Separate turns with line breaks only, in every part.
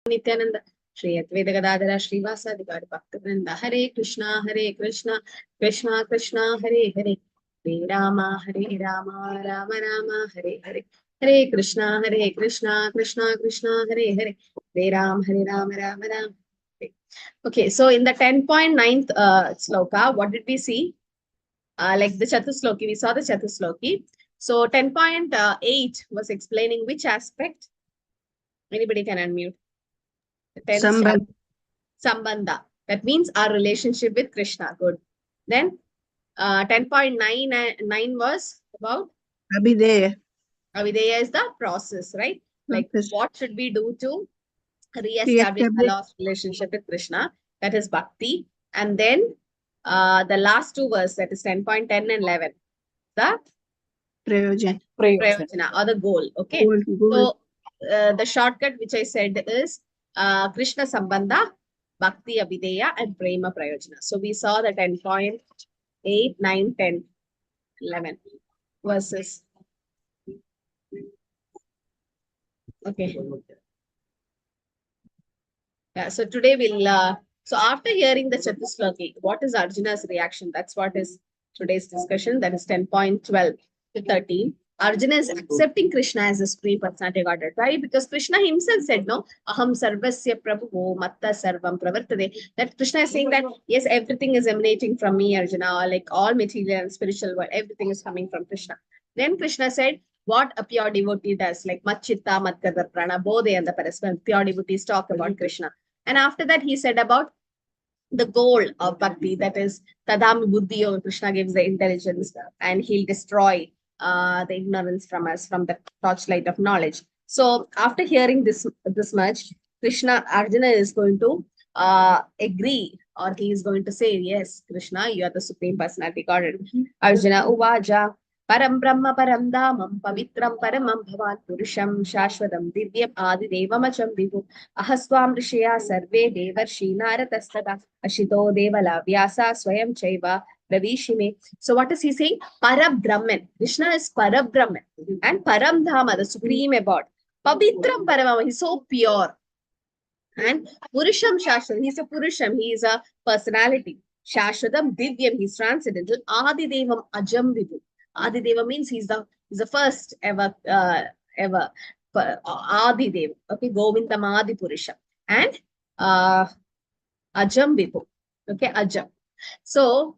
Nityananda, Shri Advaita Gadadhara Srivasadi Gauri Bhaktivinoda. Hare Krishna, Krishna Krishna, Hare Hare, Hare Rama, Rama Rama, Hare Hare. Hare Krishna, Krishna Krishna, Hare Hare, Hare Rama, Rama Rama. Okay, so in the 10.9th sloka, what did we see? Like the Chatusloki, we saw the Chatusloki. So 10.8 was explaining which aspect? Anybody can unmute. The 10th Sambandha. That means our relationship with Krishna. Good. Then 10.9 was about?
Abhideya.
Abhideya is the process, right? Like what should we do to re-establish the lost relationship with Krishna? That is Bhakti. And then the last two verses, that is 10.10 and 11. The Prayojana or the goal. Okay. Goal. So the shortcut which I said is Krishna Sambandha, Bhakti Abhideya, and Prema Prayojana. So we saw the 10.8, 9, 10, 11 verses. Okay. Yeah, so today we'll, so after hearing the Chatusloki, what is Arjuna's reaction? That's what is today's discussion. That is 10.12 to 13. Arjuna is accepting Krishna as a Supreme Personality Godhead. Why? Because Krishna himself said, no, Aham Sarvasya Prabhu Matta Sarvam Pravartade. That Krishna is saying that, yes, everything is emanating from me, Arjuna, like all material and spiritual world, everything is coming from Krishna. Then Krishna said, what a pure devotee does, like Matchitta, Matkada, Prana, Bodhe, and the Parasman, pure devotees talk about Krishna. And after that, he said about the goal of Bhakti, that is Tadami Buddhiyo, Krishna gives the intelligence and he'll destroy the ignorance from us, from the torchlight of knowledge. So after hearing this much, Arjuna is going to agree, or he is going to say, yes, Krishna, you are the Supreme Personality Godhead. Arjuna Uvaja, Param Brahma Param Dhamam, Pavitram Paramam Bhavan Purusham Shashvatam Divyam Adi Devamacham Vibhu Ahaswam Rishya Sarve Devarshi Naratastada Ashito Devala Vyasa Swayam Chaiva Ravishime. So what is he saying? Parab Brahman. Krishna is Parab Brahman. And Param Dhama, the supreme abode. Pavitram Paramam, he's so pure. And Purusham Shashvatam, he's a Purusham, he is a personality. Shashvatam Divyam, he's transcendental. Adi Devam Ajam Vibhu. Adideva means he's the first ever Adideva. Okay, Govindam Adi Purusha. And Ajam Vibhu. Okay, Ajam. So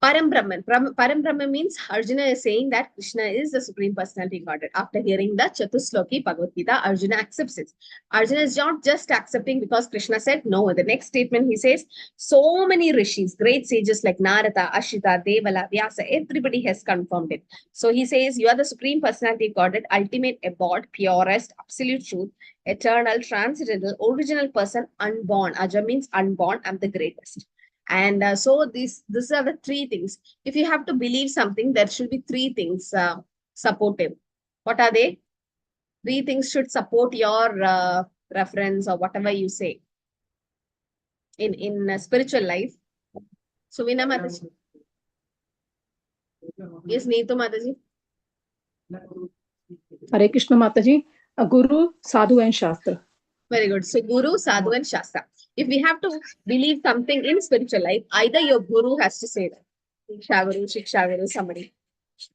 Param Brahman. Param Brahman means Arjuna is saying that Krishna is the Supreme Personality Godhead. After hearing the Chatusloki Bhagavad Gita, Arjuna accepts it. Arjuna is not just accepting because Krishna said no. The next statement he says, so many rishis, great sages like Narada, Ashita, Devala, Vyasa, everybody has confirmed it. So he says, you are the Supreme Personality Godhead, ultimate abode, purest, absolute truth, eternal, transcendental, original person, unborn. Aja means unborn, and the greatest. And so these are the three things. If you have to believe something, there should be three things supportive. What are they? Three things should support your reference or whatever you say in spiritual life. So Veena Mataji. Yes, Neetu Mataji.
Hare Krishna Mataji. Guru, Sadhu and Shastra.
Very good. So Guru, Sadhu and Shastra. If we have to believe something in spiritual life, either your Guru has to say that. Shiksha Guru, somebody.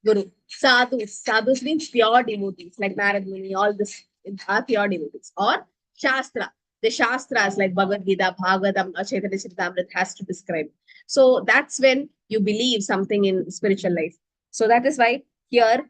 Guru. Sadhus. Sadhus means pure devotees, like Narad Muni, all this are pure devotees. Or Shastra. The Shastras like Bhagavad Gita, Bhagavatam, or Chaitanya Charitamrita has to describe. So that's when you believe something in spiritual life. So that is why here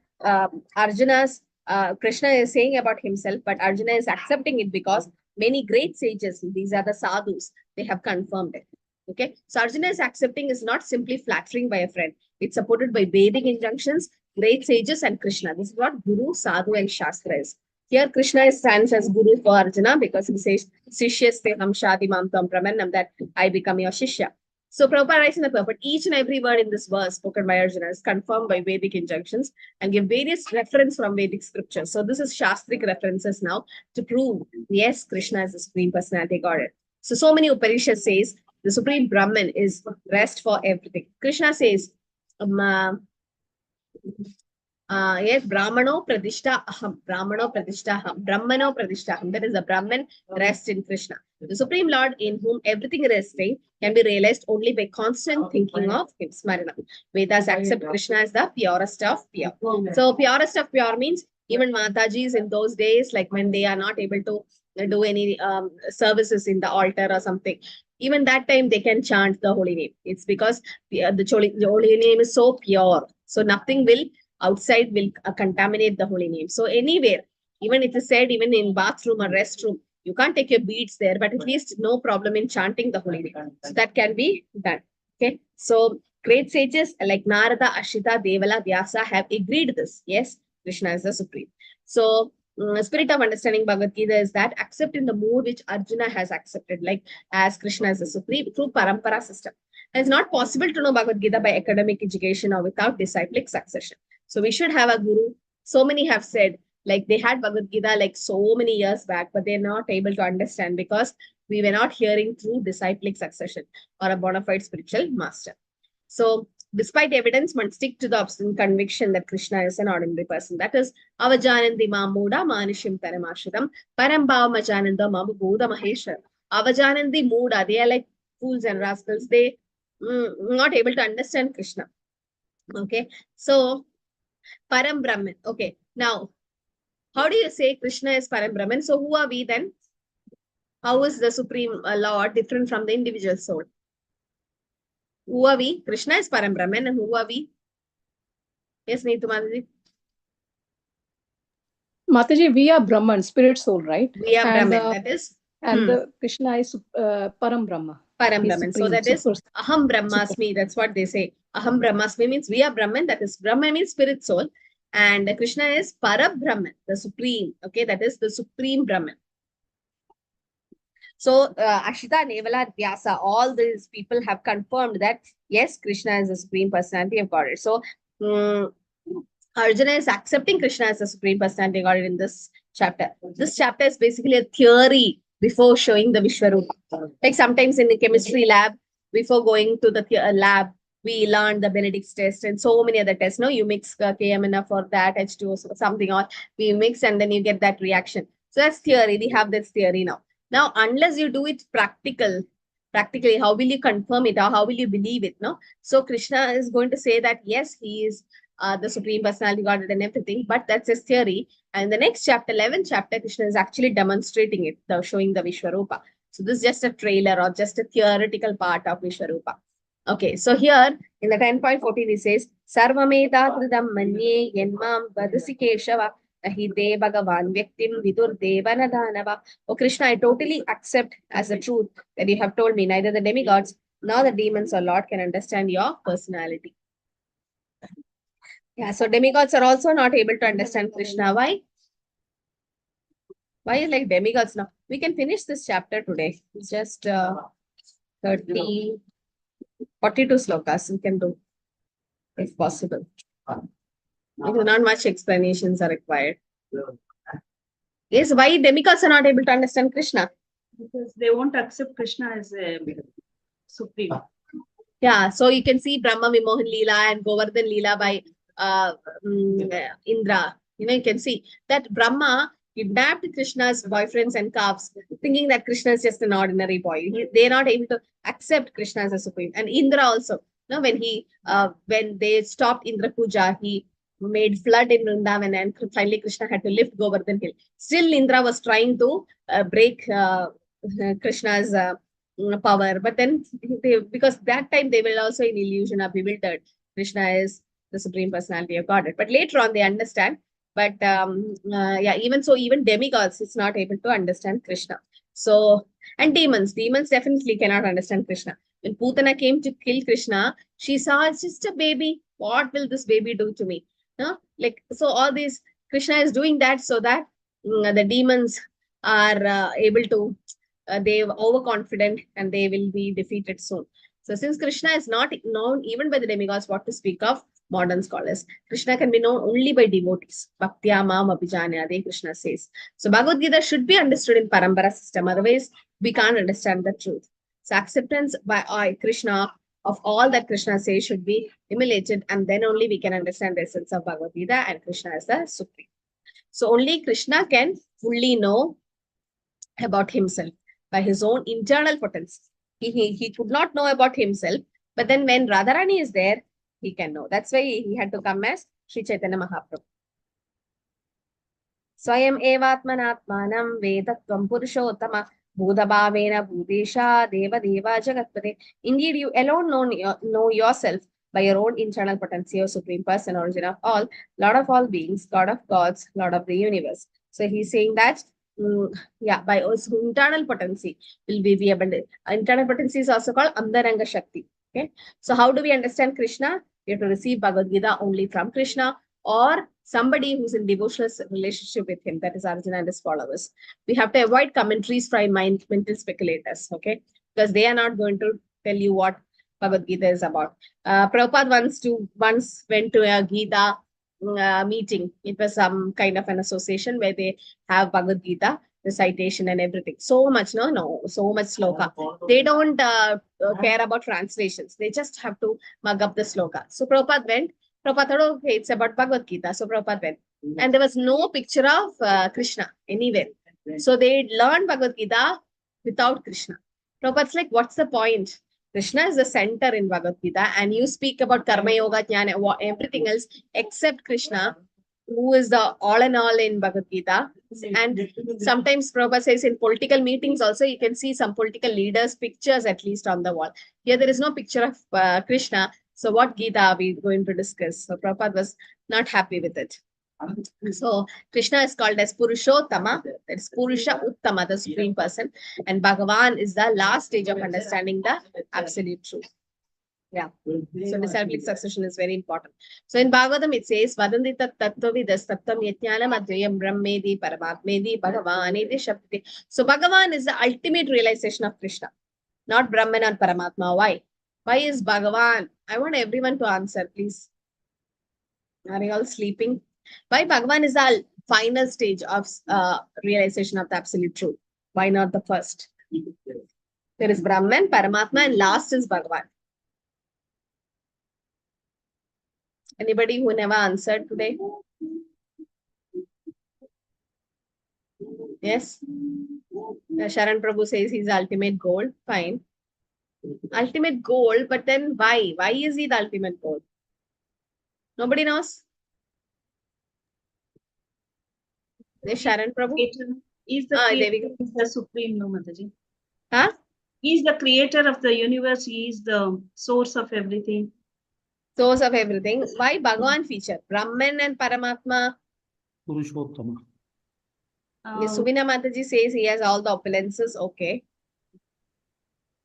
Krishna is saying about himself, but Arjuna is accepting it because many great sages, these are the sadhus, they have confirmed it. Okay, so Arjuna is accepting is not simply flattering by a friend. It's supported by Vedic injunctions, great sages, and Krishna. This is what Guru, Sadhu, and Shastra is. Here, Krishna stands as Guru for Arjuna because he says, Sishyasте ham shadi mam tam pramannam, that I become your Shishya. So Prabhupada writes in the purport, each and every word in this verse spoken by Arjuna is confirmed by Vedic injunctions and give various reference from Vedic scriptures. So this is Shastric references now to prove, yes, Krishna is the Supreme Personality Godhead. So many Upanishads says the Supreme Brahman is rest for everything. Krishna says, Yes, Brahmano Pradishta Aham. Brahmano Pradishta Aham. Brahmano Pradishta Aham. That is the Brahman rests in Krishna. The Supreme Lord in whom everything resting can be realized only by constant thinking of him. Smarana. Vedas accept Krishna as the purest of pure. So purest of pure means even Matajis in those days, like when they are not able to do any services in the altar or something, even that time they can chant the holy name. It's because the holy name is so pure. So nothing will outside will contaminate the holy name. So anywhere, even it is said, even in bathroom or restroom, you can't take your beads there, but at least no problem in chanting the holy name. So that can be done. Okay. So great sages like Narada, Ashita, Devala, Vyasa have agreed this. Yes, Krishna is the supreme. So spirit of understanding Bhagavad Gita is that accept in the mood which Arjuna has accepted, like as Krishna is the supreme through parampara system. And it's not possible to know Bhagavad Gita by academic education or without disciplic succession. So we should have a guru. So many have said, like they had Bhagavad Gita like so many years back, but they're not able to understand because we were not hearing through disciplic succession or a bona fide spiritual master. So despite evidence, one stick to the obstinate conviction that Krishna is an ordinary person. That is, avajanandi mamuda manishim taramashidam parambhava majananda mamu bodha maheshwar. Avajanandi muda, they are like fools and rascals. They not able to understand Krishna. Okay, so Param Brahman. Okay, now how do you say Krishna is Param Brahman? So who are we then? How is the Supreme Lord different from the individual soul? Who are we? Krishna is Param Brahman, and who are we? Yes, Neetu Mataji.
Mataji, we are Brahman, spirit soul, right?
We are
And,
Brahman. That is
and Krishna is Param Brahma.
Param
He's
Brahman. So
supreme,
that is
super.
Aham Brahmasmi. That's what they say. Aham Brahmasmi means we are Brahman. That is Brahman means spirit soul. And Krishna is Parabrahman, the supreme. Okay, that is the supreme Brahman. So Ashita, Nevala, Vyasa, all these people have confirmed that yes, Krishna is the supreme personality of Godhead. So Arjuna is accepting Krishna as the supreme personality of Godhead in this chapter. This chapter is basically a theory before showing the Vishwarupa. Like sometimes in the chemistry lab, before going to the lab, we learned the Benedict's test and so many other tests. No, you mix KMNF for that, H2O, something or we mix and then you get that reaction. So that's theory. We have this theory now. Now, unless you do it practically, how will you confirm it or how will you believe it? No. So Krishna is going to say that yes, he is the supreme personality Godhead and everything, but that's his theory. And the next chapter, 11th chapter, Krishna is actually demonstrating it, showing the Vishwarupa. So this is just a trailer or just a theoretical part of Vishwarupa. Okay, so here in the 10.14 it says, Sarvameta Tridam Manye Yenmam Vadasi Keshava Ahide Bhagavan Vyaktim Vidur Devanadhanava. Oh Krishna, I totally accept as the truth that you have told me neither the demigods nor the demons or Lord can understand your personality. Yeah, so demigods are also not able to understand Krishna. Why? Why is like demigods now? We can finish this chapter today. It's just 42 slokas we can do, if possible. Not much explanations are required. Yes, why demigods are not able to understand Krishna?
Because they won't accept Krishna as a supreme.
Yeah, so you can see Brahma Vimohan Leela and Govardhan Leela by Indra. You can see that Brahma kidnapped Krishna's boyfriends and calves, thinking that Krishna is just an ordinary boy. They're not able to accept Krishna as a supreme. And Indra also, when they stopped Indra Puja, he made flood in Vrindavan and finally Krishna had to lift Govardhan Hill. Still Indra was trying to break Krishna's power, but then because that time they were also in illusion or bewildered. Krishna is the supreme personality of Godhead. But later on they understand. But even demigods is not able to understand Krishna. So, and demons definitely cannot understand Krishna. When Putana came to kill Krishna, she saw it's just a baby. What will this baby do to me? No, so all these Krishna is doing that so that the demons are able to. They're overconfident and they will be defeated soon. So since Krishna is not known even by the demigods, what to speak of modern scholars? Krishna can be known only by devotees. Bhaktiya mam abhijanyade, Krishna says. So Bhagavad Gita should be understood in parampara system. Otherwise, we can't understand the truth. So acceptance by Krishna of all that Krishna says should be emulated, and then only we can understand the essence of Bhagavad Gita and Krishna as the Supreme. So only Krishna can fully know about himself by his own internal potency. He could not know about himself, but then when Radharani is there, he can know. That's why he had to come as Sri Chaitanya Mahaprabhu. Swayam evatmanatmanam vedatvam purushottama Bhudabhavena Bhudesha Deva Deva Jagatpate. Indeed, you alone know yourself by your own internal potency, or Supreme Person, origin of all, Lord of all beings, God of gods, Lord of the universe. So he's saying that, by also internal potency will be abundant. Internal potency is also called Andaranga Shakti. Okay. So how do we understand Krishna? We have to receive Bhagavad Gita only from Krishna, or somebody who's in devotional relationship with him, that is Arjuna and his followers. We have to avoid commentaries from mental speculators, okay? Because they are not going to tell you what Bhagavad Gita is about. Prabhupada once went to a Gita meeting. It was some kind of an association where they have Bhagavad Gita, recitation and everything. So much, so much sloka. They don't care about translations. They just have to mug up the sloka. So Prabhupada went. Prabhupada thought, okay, it's about Bhagavad Gita. So Prabhupada went. And there was no picture of Krishna anywhere. So they learned Bhagavad Gita without Krishna. Prabhupada's like, what's the point? Krishna is the center in Bhagavad Gita, and you speak about Karma Yoga, Jnana, everything else except Krishna, who is the all in all in Bhagavad Gita. And sometimes Prabhupada says in political meetings also, you can see some political leaders' pictures at least on the wall. Here there is no picture of Krishna. So what Gita are we going to discuss? So Prabhupada was not happy with it. So Krishna is called as Purushottama, that is Purusha Uttama, the Supreme Person, and Bhagavan is the last stage of understanding the absolute truth. Yeah. So disciplic succession is very important. So in Bhagavatam it says, Vadanti tat tattvavidas tattam yajnanam advayam brahmedi paramatmedi bhagavanedi shakti. So Bhagavan is the ultimate realization of Krishna, not Brahman or Paramatma. Why? Why is Bhagavan? I want everyone to answer, please. Are you all sleeping? Why Bhagavan is the final stage of realization of the absolute truth? Why not the first? There is Brahman, Paramatma, and last is Bhagavan. Anybody who never answered today? Yes? Sharan Prabhu says he's the ultimate goal. Fine. Ultimate goal, but then why? Why is he the ultimate goal? Nobody knows? Yes, Sharan Prabhu?
Is the Supreme, no, Mataji.
Huh?
He is the creator of the universe. He is the source of everything.
Source of everything. Why Bhagavan feature? Brahman and Paramatma.
Purushottama.
Subina Mataji says he has all the opulences. Okay.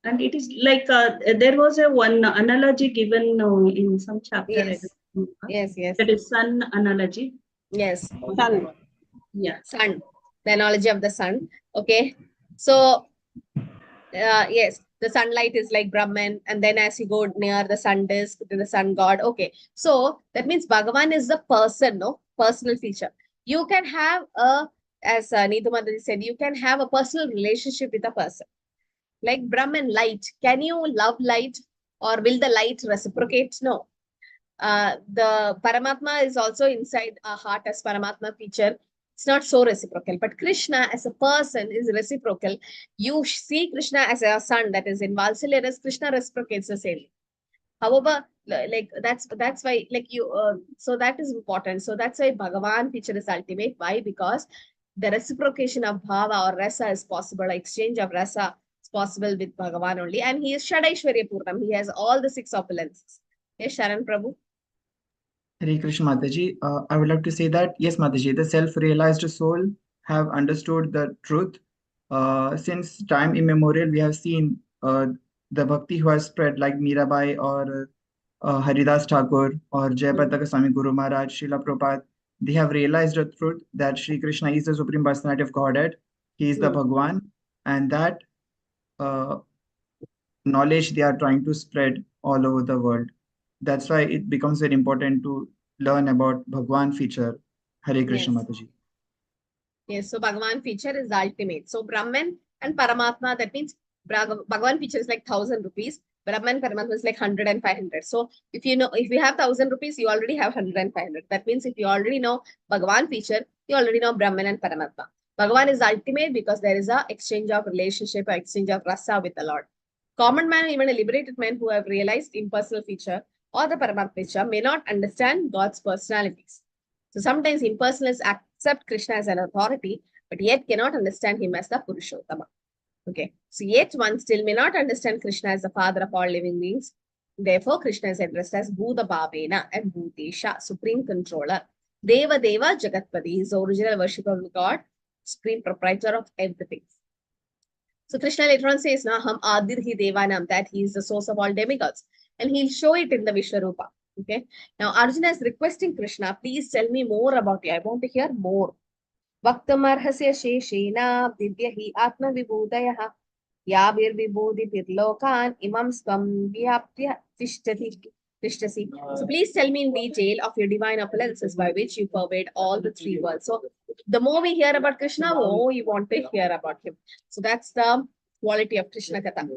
And it is like there was a one analogy given in some chapter.
Yes. Yes, yes.
That is sun analogy.
Yes. Sun.
Yeah.
Sun. The analogy of the sun. Okay. So, yes, the sunlight is like Brahman, and then as you go near the sun disk, to the sun god. Okay. So that means Bhagavan is the person, no? Personal feature. You can have as Neetu Mataji said, you can have a personal relationship with a person. Like Brahman, light. Can you love light, or will the light reciprocate? No. The Paramatma is also inside our heart as Paramatma feature. It's not so reciprocal, but Krishna as a person is reciprocal. You see Krishna as a son, that is in Valsalya, Krishna reciprocates the same. However, like that's why, like you, so that is important. So that's why Bhagavan feature is ultimate. Why? Because the reciprocation of bhava or rasa is possible. Exchange of rasa is possible with Bhagavan only, and he is Shadaishwarya Purnam. He has all the 6 opulences. Yes, Sharan Prabhu.
Hare Krishna Mataji. I would like to say that, yes, Mataji, the self-realized soul have understood the truth. Since time immemorial, we have seen the Bhakti who has spread, like Mirabai or Haridas Thakur or Jayapataka Swami Guru Maharaj, Srila Prabhupada. They have realized the truth that Sri Krishna is the Supreme Personality of Godhead. He is the Bhagwan, and that knowledge they are trying to spread all over the world. That's why it becomes very important to learn about Bhagwan feature. Hare Krishna
Yes.
Mataji.
Yes, so Bhagavan feature is the ultimate. So Brahman and Paramatma, that means Bhagavan feature is like 1,000 rupees. Brahman, Paramatma is like 100 and 500. So if you know, if you have 1,000 rupees, you already have 100 and 500. That means if you already know Bhagavan feature, you already know Brahman and Paramatma. Bhagavan is ultimate because there is a exchange of relationship, or exchange of rasa with the Lord. Common man, even a liberated man who have realized impersonal feature or the Paramatma feature may not understand God's personalities. So sometimes impersonalists accept Krishna as an authority, but yet cannot understand him as the Purushottama. Okay, so yet one still may not understand Krishna as the father of all living beings. Therefore, Krishna is addressed as Bhuta Bhavena and Bhutesha, supreme controller. Deva Deva Jagatpati is the original worship of the God, supreme proprietor of everything. So Krishna later on says, Naham Adirhi Devanam, that he is the source of all demigods. And he'll show it in the Vishwarupa. Okay. Now Arjuna is requesting Krishna, please tell me more about you. I want to hear more. Vaktamarhasya Sheshena Divyahi Atma Vibhudayaha Yavir Vibhuditirlokan Imam Swam Vyaptya Tishtasi. So please tell me in detail of your divine opulences by which you pervade all the three worlds. So the more we hear about Krishna, the more you want to hear about him. So that's the quality of Krishna Katha.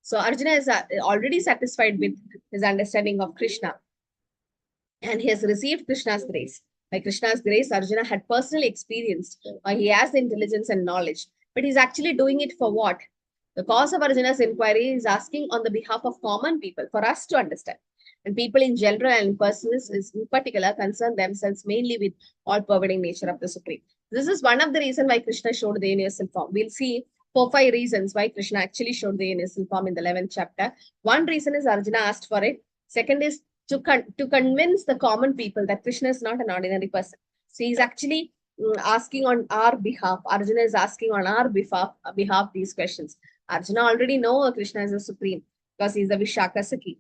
So Arjuna is already satisfied with his understanding of Krishna. And he has received Krishna's grace. By Krishna's grace, Arjuna had personally experienced, he has the intelligence and knowledge. But he's actually doing it for what? The cause of Arjuna's inquiry is asking on the behalf of common people for us to understand. And people in general and persons in particular concern themselves mainly with all-pervading nature of the Supreme. This is one of the reasons why Krishna showed the universal form. We'll see 4-5 reasons why Krishna actually showed the universal form in the 11th chapter. One reason is Arjuna asked for it. Second is to convince the common people that Krishna is not an ordinary person. So he's actually asking on our behalf. Arjuna is asking on our behalf these questions. Arjuna already knows Krishna is the Supreme because he's the Vishaka Sakhi.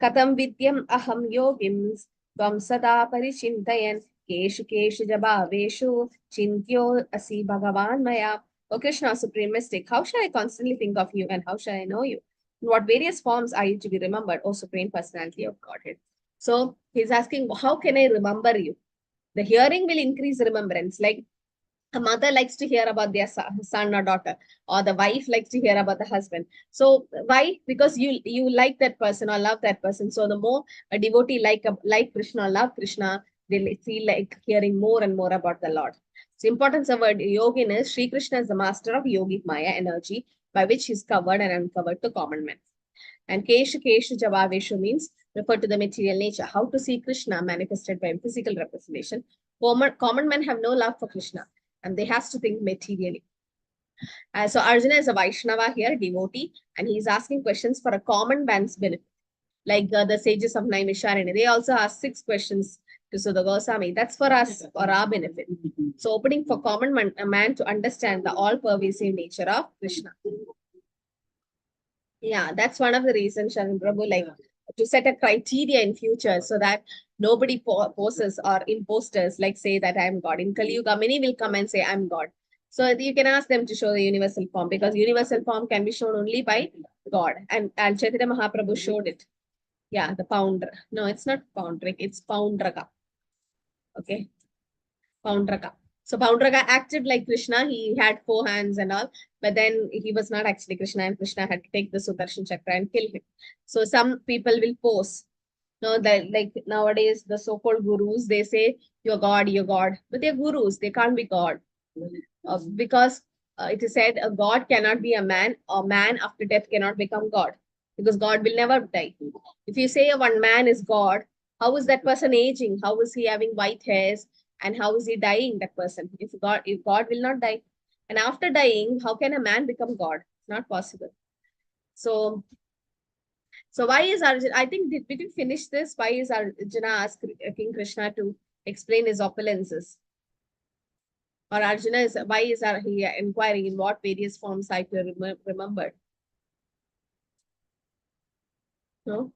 Katam vidyam aham yogim tvam sada parichintayan keshu keshu jabhaveshu chintyo asi bhagavan maya. O Krishna, Supreme Mystic, how shall I constantly think of you and how shall I know you? In what various forms are you to be remembered, O Supreme Personality of Godhead? So he's asking, how can I remember you? The hearing will increase remembrance. Like a mother likes to hear about their son or daughter, or the wife likes to hear about the husband. So why? Because you like that person or love that person. So the more a devotee like Krishna or love Krishna, they'll feel like hearing more and more about the Lord. So importance of word yogin is Sri Krishna is the master of yogic Maya energy, by which he is covered and uncovered to common men. And Keshu Keshu Javaveshu means refer to the material nature. How to see Krishna manifested by physical representation. Common men have no love for Krishna and they have to think materially. So Arjuna is a Vaishnava here, devotee, and he's asking questions for a common man's benefit. Like the sages of Naimisharanya, they also ask 6 questions to Sudha Goswami. That's for us, for our benefit. So opening for common man to understand the all-pervasive nature of Krishna. Yeah, that's one of the reasons, Sharan Prabhu, like to set a criteria in future so that nobody poses or imposters like say that I'm God. In Kali Yuga, many will come and say I'm God. So you can ask them to show the universal form because universal form can be shown only by God. And Chaitanya Mahaprabhu showed it. Yeah, the pounder. No, it's not poundrik, it's poundraka. Okay, poundraka. So Poundraka acted like Krishna. He had 4 hands and all, but then he was not actually Krishna, and Krishna had to take the Sudarshan Chakra and kill him. So some people will pose. No, that like nowadays the so-called gurus, they say you're God, but they're gurus. They can't be God because it is said a God cannot be a man, or man after death cannot become God because God will never die. If you say one man is God, how is that person aging? How is he having white hairs? And how is he dying, that person? If God will not die. And after dying, how can a man become God? It's not possible. So why is Arjuna, I think, did we finish this? Why is Arjuna asked King Krishna to explain his opulences? Or Arjuna is, why is he inquiring in what various forms I could remember? No?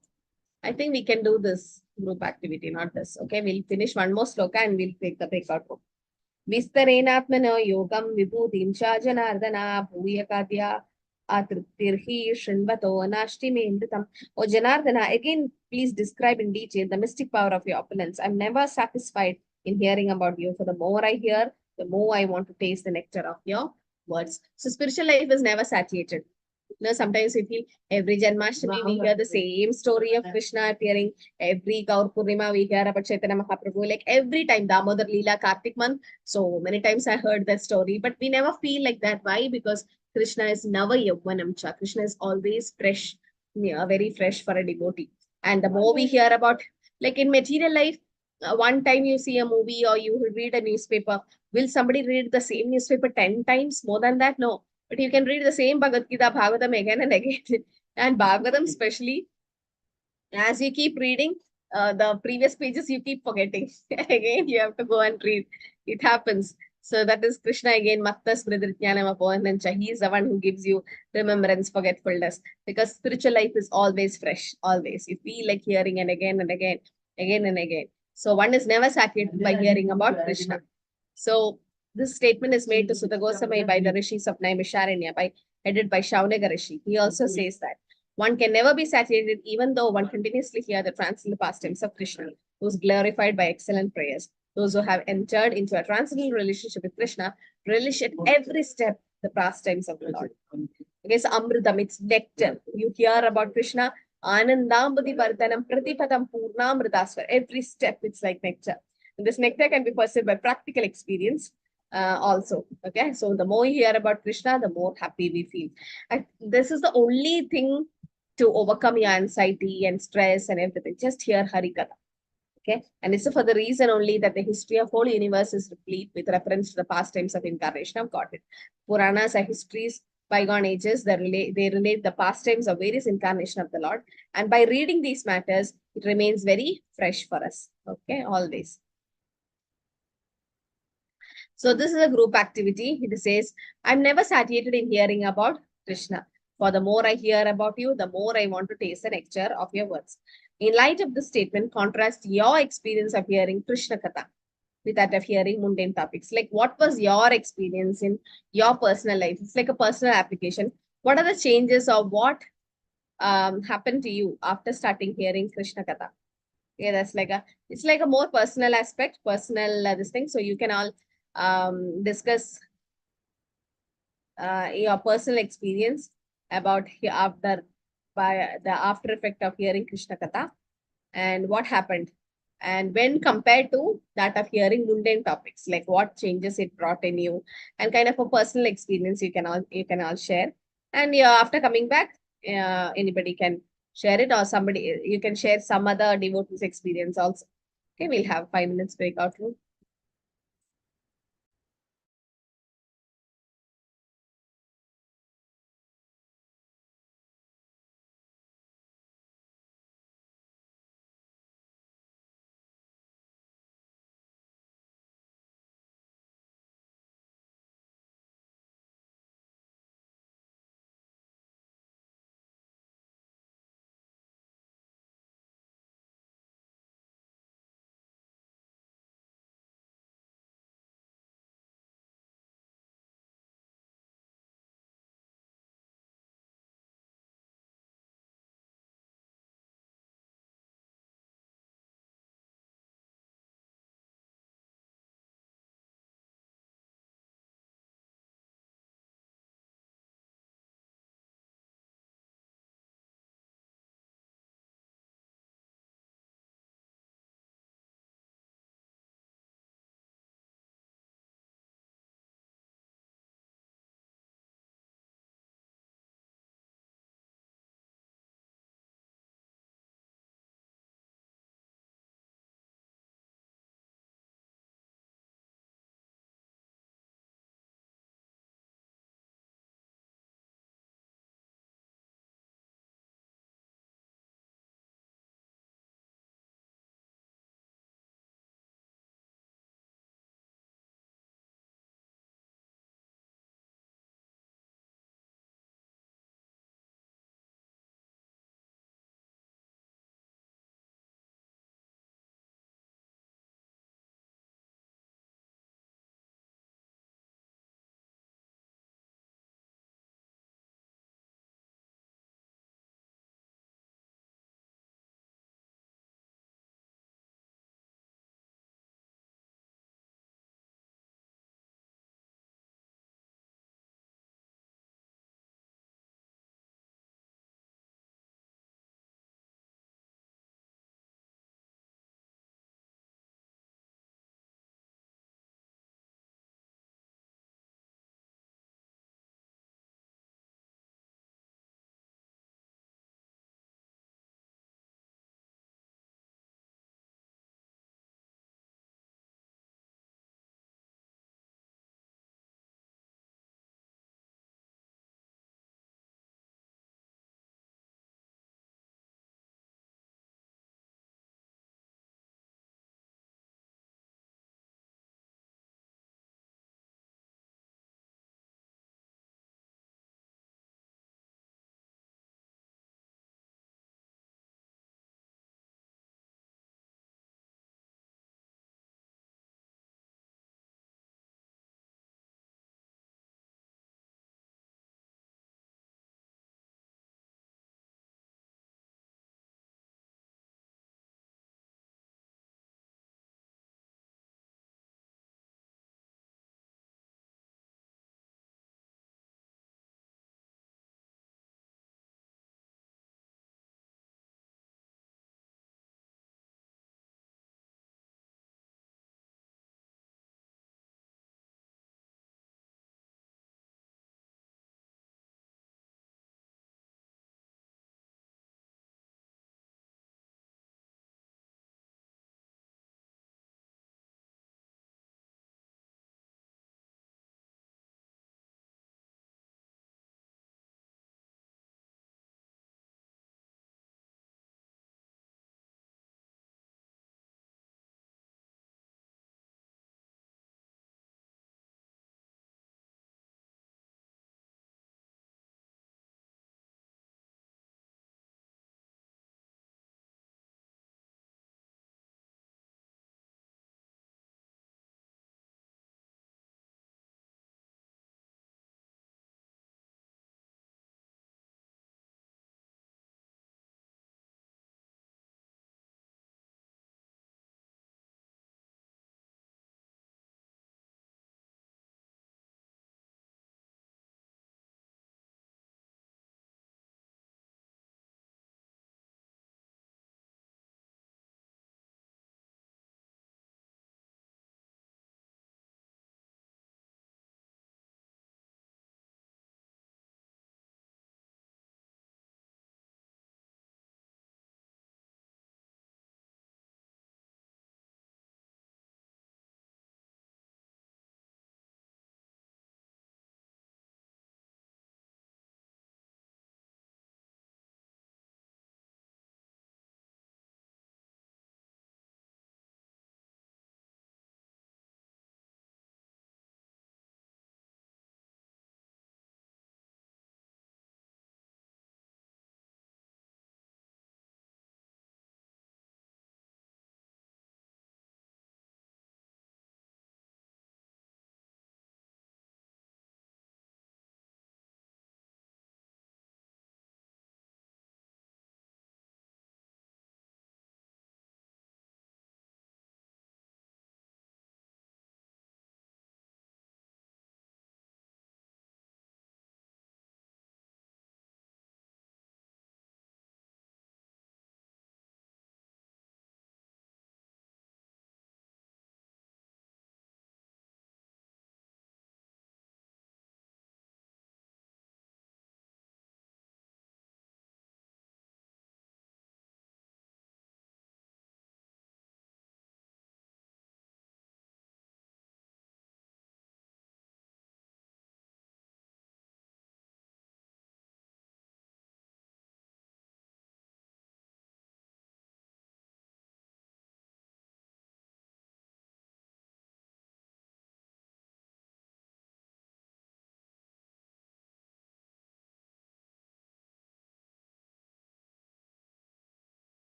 I think we can do this group activity, not this. Okay, we'll finish one more sloka and we'll take the breakout room. Vistarenatmana yogam vibhutim cha janardana bhuyakadya atriptirhi shinvato nashtimendritam. Oh Janardana, again, please describe in detail the mystic power of your opulence. I'm never satisfied in hearing about you. For the more I hear, the more I want to taste the nectar of your words. So spiritual life is never satiated. Sometimes we feel every Janmashtami we hear the same story of Krishna appearing. Every Gaur Purnima we hear about Chaitanya Mahaprabhu. Like every time Damodar Leela Kartik month. So many times I heard that story, but we never feel like that. Why? Because Krishna is never Yavvanamcha. Krishna is always fresh, yeah, very fresh for a devotee. And the more we hear about, like in material life, one time you see a movie or you read a newspaper, will somebody read the same newspaper 10 times? More than that? No. But you can read the same Bhagavad Gita, Bhagavatam again and again. And Bhagavatam, especially, as you keep reading, the previous pages you keep forgetting. Again, you have to go and read. It happens. So that is Krishna again, Mattas Mridrityanam Apohanancha. He is the one who gives you remembrance, forgetfulness. Because spiritual life is always fresh, always. You feel like hearing and again and again, again and again. So one is never saturated by hearing about Krishna. So this statement is made to Sutta Goswami by the rishis of Naimisharanya, headed by Shaunaka Rishi. He also says that one can never be saturated even though one continuously hear the transcendental pastimes of Krishna, who is glorified by excellent prayers. Those who have entered into a transcendental relationship with Krishna relish at every step the pastimes of the Lord. Okay, so Amritam, it's nectar. You hear about Krishna, Anandambudi Vardhanam Pratipatam Purnamritaswar. Every step it's like nectar. And this nectar can be perceived by practical experience also. Okay, so the more you hear about Krishna, the more happy we feel. And this is the only thing to overcome your anxiety and stress and everything. Just hear Harikatha. Okay, and it's for the reason only that the history of whole universe is replete with reference to the past times of incarnation of Godhead. Puranas are histories, bygone ages, they relate the past times of various incarnation of the Lord. And by reading these matters, it remains very fresh for us. Okay, all this. So this is a group activity. It says, I'm never satiated in hearing about Krishna. For the more I hear about you, the more I want to taste the nectar of your words. In light of this statement, contrast your experience of hearing Krishna Katha with that of hearing mundane topics. Like, what was your experience in your personal life? It's like a personal application. What are the changes or what happened to you after starting hearing Krishna Katha? Yeah, that's like it's like a more personal aspect, personal this thing. So you can all discuss your personal experience about after by the after effect of hearing Krishna Katha and what happened. And when compared to that of hearing mundane topics, like what changes it brought in you, and kind of a personal experience you can all share. And yeah, after coming back, anybody can share it, or somebody you can share some other devotee's experience also. Okay, we'll have 5 minutes breakout room.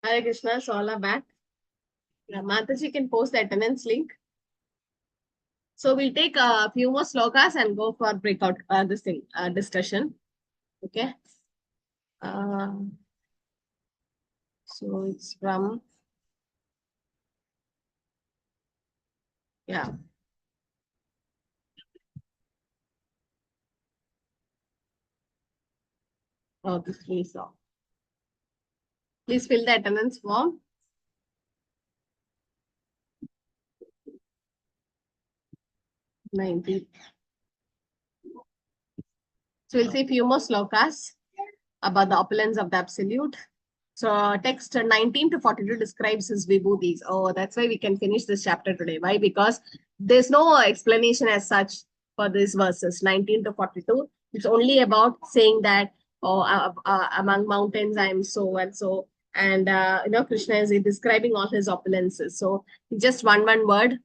Hare Krishna, so all are back. Yeah, Mataji can post the attendance link. So we'll take a few more slokas and go for breakout discussion. Okay. So it's from, yeah. Oh, this we saw. Please fill the attendance form. So we'll see a few more slokas about the opulence of the absolute. So text 19 to 42 describes his vibhutis. Oh, that's why we can finish this chapter today. Why? Because there's no explanation as such for these verses 19 to 42. It's only about saying that, oh, among mountains I am so and so. And, Krishna is describing all his opulences. So just one word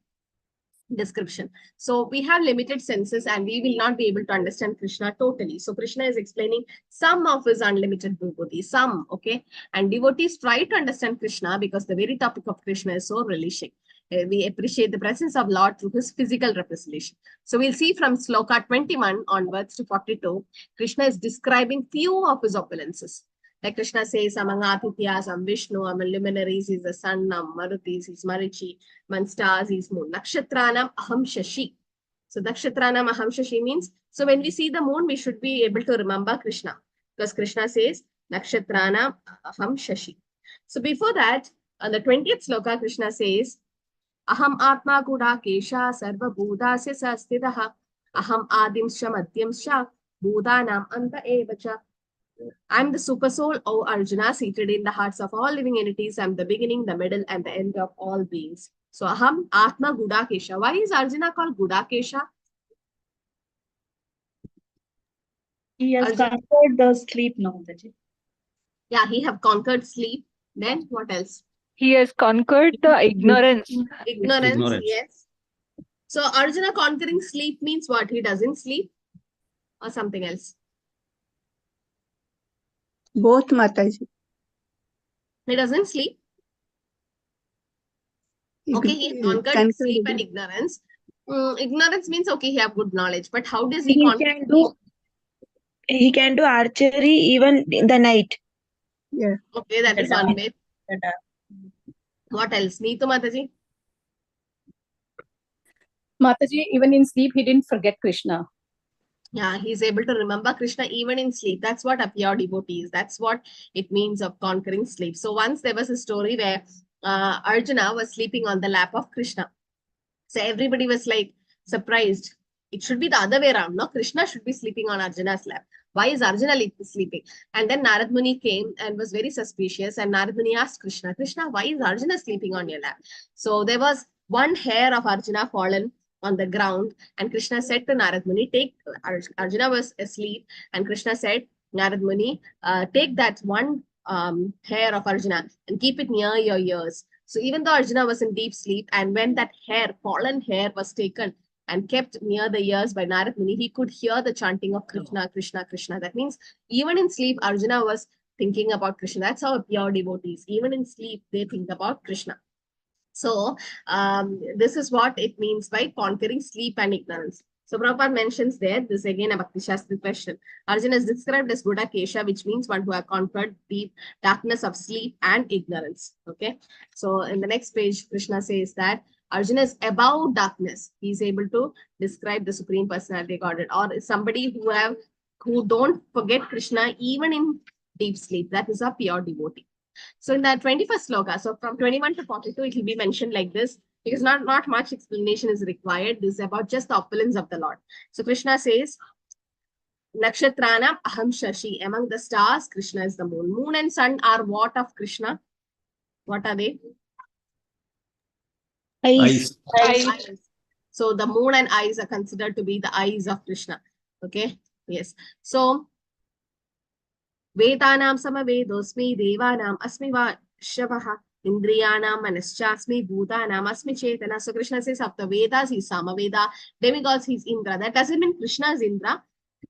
description. So we have limited senses and we will not be able to understand Krishna totally. So Krishna is explaining some of his unlimited vibhuti, some, okay? And devotees try to understand Krishna because the very topic of Krishna is so relishing. We appreciate the presence of Lord through his physical representation. So we'll see from sloka 21 onwards to 42, Krishna is describing few of his opulences. Like Krishna says, among Adhityas, I'm Vishnu, among luminaries, he's the sun, Marutis, he's Marichi, among stars, he's moon. Nakshatranam aham shashi. So Nakshatranam aham shashi means, so when we see the moon, we should be able to remember Krishna. Because Krishna says, Nakshatranam aham shashi. So before that, on the 20th sloka, Krishna says, aham atma kuda kesha sarva bhudasya sastitaha aham adimscha madhyamscha bhudanam anta evacha. I'm the super soul, O Arjuna, seated in the hearts of all living entities. I'm the beginning, the middle, and the end of all beings. So, Aham Atma Gudakesha. Why is Arjuna called Gudakesha?
He has
Arjuna,
conquered the sleep now, Mataji.
yeah, he have conquered sleep. Then what else?
He has conquered the ignorance.
Ignorance, yes. So, Arjuna conquering sleep means what? He doesn't sleep or something else?
Both, Mataji.
He doesn't sleep. Okay, he conquered sleep and ignorance. Ignorance means, okay, he have good knowledge. But how does he conquer sleep?
He can do archery even in the night.
Yeah.
Okay, that is one way. What else? Neetu Mataji?
Mataji, even in sleep, he didn't forget Krishna.
Yeah, he's able to remember Krishna even in sleep. That's what a pure devotee is. That's what it means of conquering sleep. So once there was a story where Arjuna was sleeping on the lap of Krishna. So everybody was like surprised. It should be the other way around. No, Krishna should be sleeping on Arjuna's lap. Why is Arjuna sleeping? And then Narad Muni came and was very suspicious. And Narad Muni asked Krishna, Krishna, why is Arjuna sleeping on your lap? So there was one hair of Arjuna fallen on the ground. And Krishna said to Narad Muni, Arjuna was asleep. And Krishna said, Narad Muni, take that one hair of Arjuna and keep it near your ears. So even though Arjuna was in deep sleep, and when that fallen hair was taken and kept near the ears by Narad Muni, he could hear the chanting of Krishna, Krishna, Krishna. That means even in sleep, Arjuna was thinking about Krishna. That's how pure devotees, even in sleep, they think about Krishna. So this is what it means by conquering sleep and ignorance. So Prabhupada mentions there, this is again a Bhakti Shastri question. Arjuna is described as Gudakesha, which means one who has conquered deep darkness of sleep and ignorance. Okay. So in the next page, Krishna says that Arjuna is above darkness. He is able to describe the Supreme Personality Godhead, or somebody who don't forget Krishna even in deep sleep. That is a pure devotee. So in the 21st sloka, so from 21 to 42, it will be mentioned like this, because not much explanation is required. This is about just the opulence of the Lord. So Krishna says, Nakshatranam aham shashi. Among the stars, Krishna is the moon. Moon and sun are what of Krishna? What are they?
Eyes.
Eyes. So the moon and eyes are considered to be the eyes of Krishna. Okay. Yes. So Vedanam samavedosmi devanam asmi va shavaha indriyanam manaschasmi bhutanam asmi chetana. So Krishna says of the Vedas, he's Samaveda, demigods, he's Indra. That doesn't mean Krishna is Indra.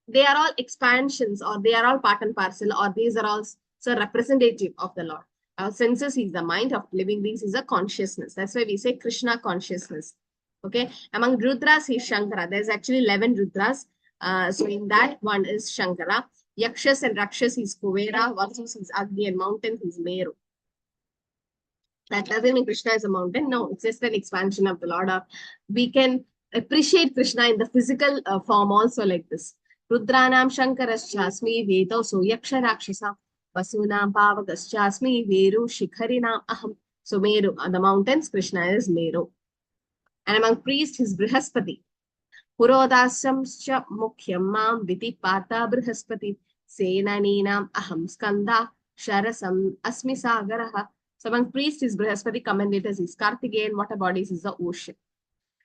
They are all expansions, or they are all part and parcel, or these are all so representative of the Lord. Our senses is the mind, of living beings is a consciousness. That's why we say Krishna consciousness. Okay. Among Rudras, he's Shankara. There's actually 11 Rudras. So in that one is Shankara. Yakshas and Rakshas is Kuvera. Vasus is Agni, and mountain is Meru. That doesn't mean Krishna is a mountain. No, it's just an expansion of the Lord. We can appreciate Krishna in the physical form also like this. Rudranam Shankarashasmi Vedoso Yaksha Rakshasa Vasunam Pavagaschasmi Veru Shikharinam Aham. So Meru, on the mountains, Krishna is Meru. And among priests, he's Brihaspati. Purodasam Mukhyam Mam Viti Pata Brihaspati Senaninam Aham Skanda Sharasam Asmi Sagaraha. So among priests is Brihaspati, commentators is Kartikeyan, water bodies is the ocean.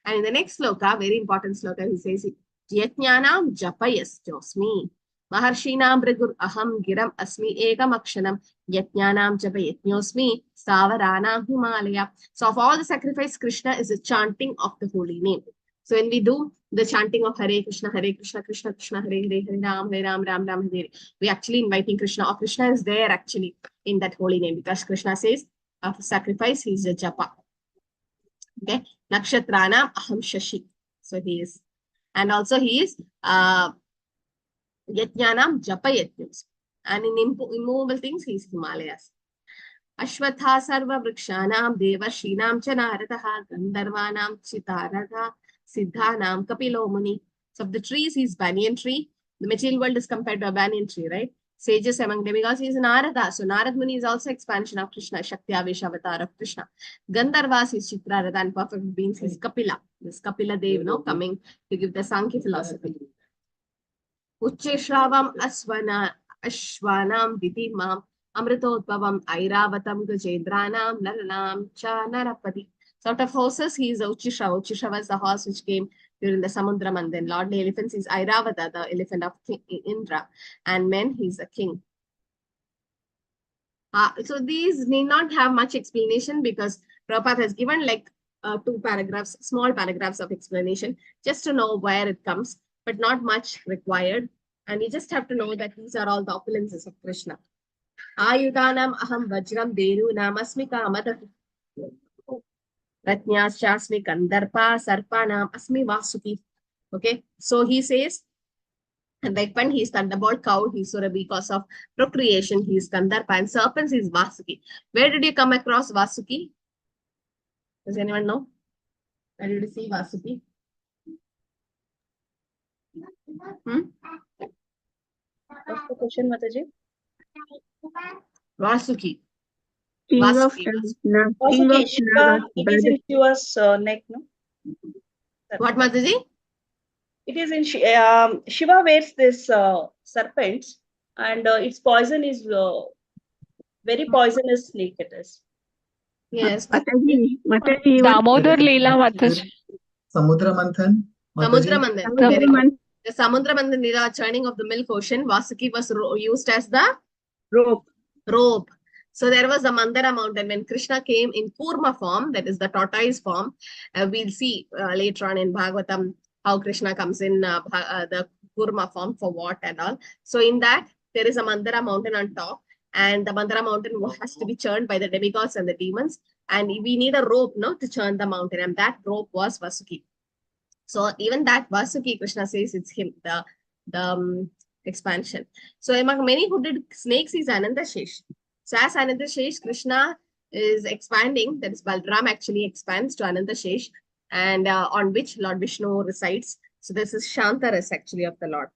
And in the next sloka, very important sloka, he says, Yatnyanam Japayas Josmi. Maharshinam Brigur Aham Giram Asmi Egam Akshanam Yatnyanam Japayatnyosmi Savaranam Himalaya. So of all the sacrifice, Krishna is a chanting of the holy name. So when we do the chanting of Hare Krishna, Krishna Krishna, Hare Hare, Hare Ram, Ram Ram, Hare, we actually inviting Krishna, or Krishna is there actually in that holy name, because Krishna says of sacrifice, he is a japa. Okay, Nakshatranam Aham Shashi. So he is, and also he is Yatnyanam Japa Yatnyus. And in immovable things, he is Himalayas. Ashwatha Sarva Vrikshanam Devashinam Chanarataha Gandharvanam Chitarada Siddhanam Kapilo Muni. So of the trees, he is banyan tree. The material world is compared to a banyan tree, right? Sages among demigods, he is Narada. So Narad Muni is also expansion of Krishna, Shakti Avesh avatar of Krishna. Gandharvas is Chitrarada, and perfect beings is Kapila. This Kapila Dev, no, coming to give the Sankhya philosophy. Ucheshravam Ashwanam Vidimam Amritotpavam Airavatam Gajendranam Naranam Cha Narapati. So out of horses, he is Uchishrava. Uchishrava was the horse which came during the Samudra Manthan. Lordly elephants is Airavata, the elephant of King Indra. And men, he is a king. So these need not have much explanation, because Prabhupada has given like 2 paragraphs, small paragraphs of explanation, just to know where it comes, but not much required. And you just have to know that these are all the opulences of Krishna. Ayudanam aham vajram denu namasmi kamata. Ratnyashasmi Kandarpa Sarpanam Asmi Vasuki. Okay, so he says, and Vepan, he is thunderbolt, cow, he is Sura because of procreation, he is Kandarpa, and serpents is Vasuki. Where did you come across Vasuki? Does anyone know? Where did you see Vasuki?
What's the question, Mataji?
Vasuki.
King of
Vasuki.
Naga. King
Okay,
of
Shiva,
Naga.
it is in Shiva's neck, no?
What, Mataji?
It is in Shiva wears this serpents, and its poison is very poisonous snake it is.
Yes.
Mataji,
Damodar Leela Mataji.
Samudra Manthan.
Samudra
Mataji.
Manthan. Very good. The Samudra Manthan Lila, churning of the milk ocean, Vasuki was used as the rope. So there was a Mandara mountain when Krishna came in Kurma form, that is the tortoise form. We'll see later on in Bhagavatam how Krishna comes in the Kurma form for what and all. So in that, there is a Mandara mountain on top, and the Mandara mountain has to be churned by the demigods and the demons. And we need a rope, no, to churn the mountain, and that rope was Vasuki. So even that Vasuki, Krishna says it's him, the expansion. So among many hooded snakes is Anandashesh. So as Anandashesh, Krishna is expanding, that is Balram actually expands to Anandashesh, and on which Lord Vishnu resides. So this is Shantaras actually of the Lord.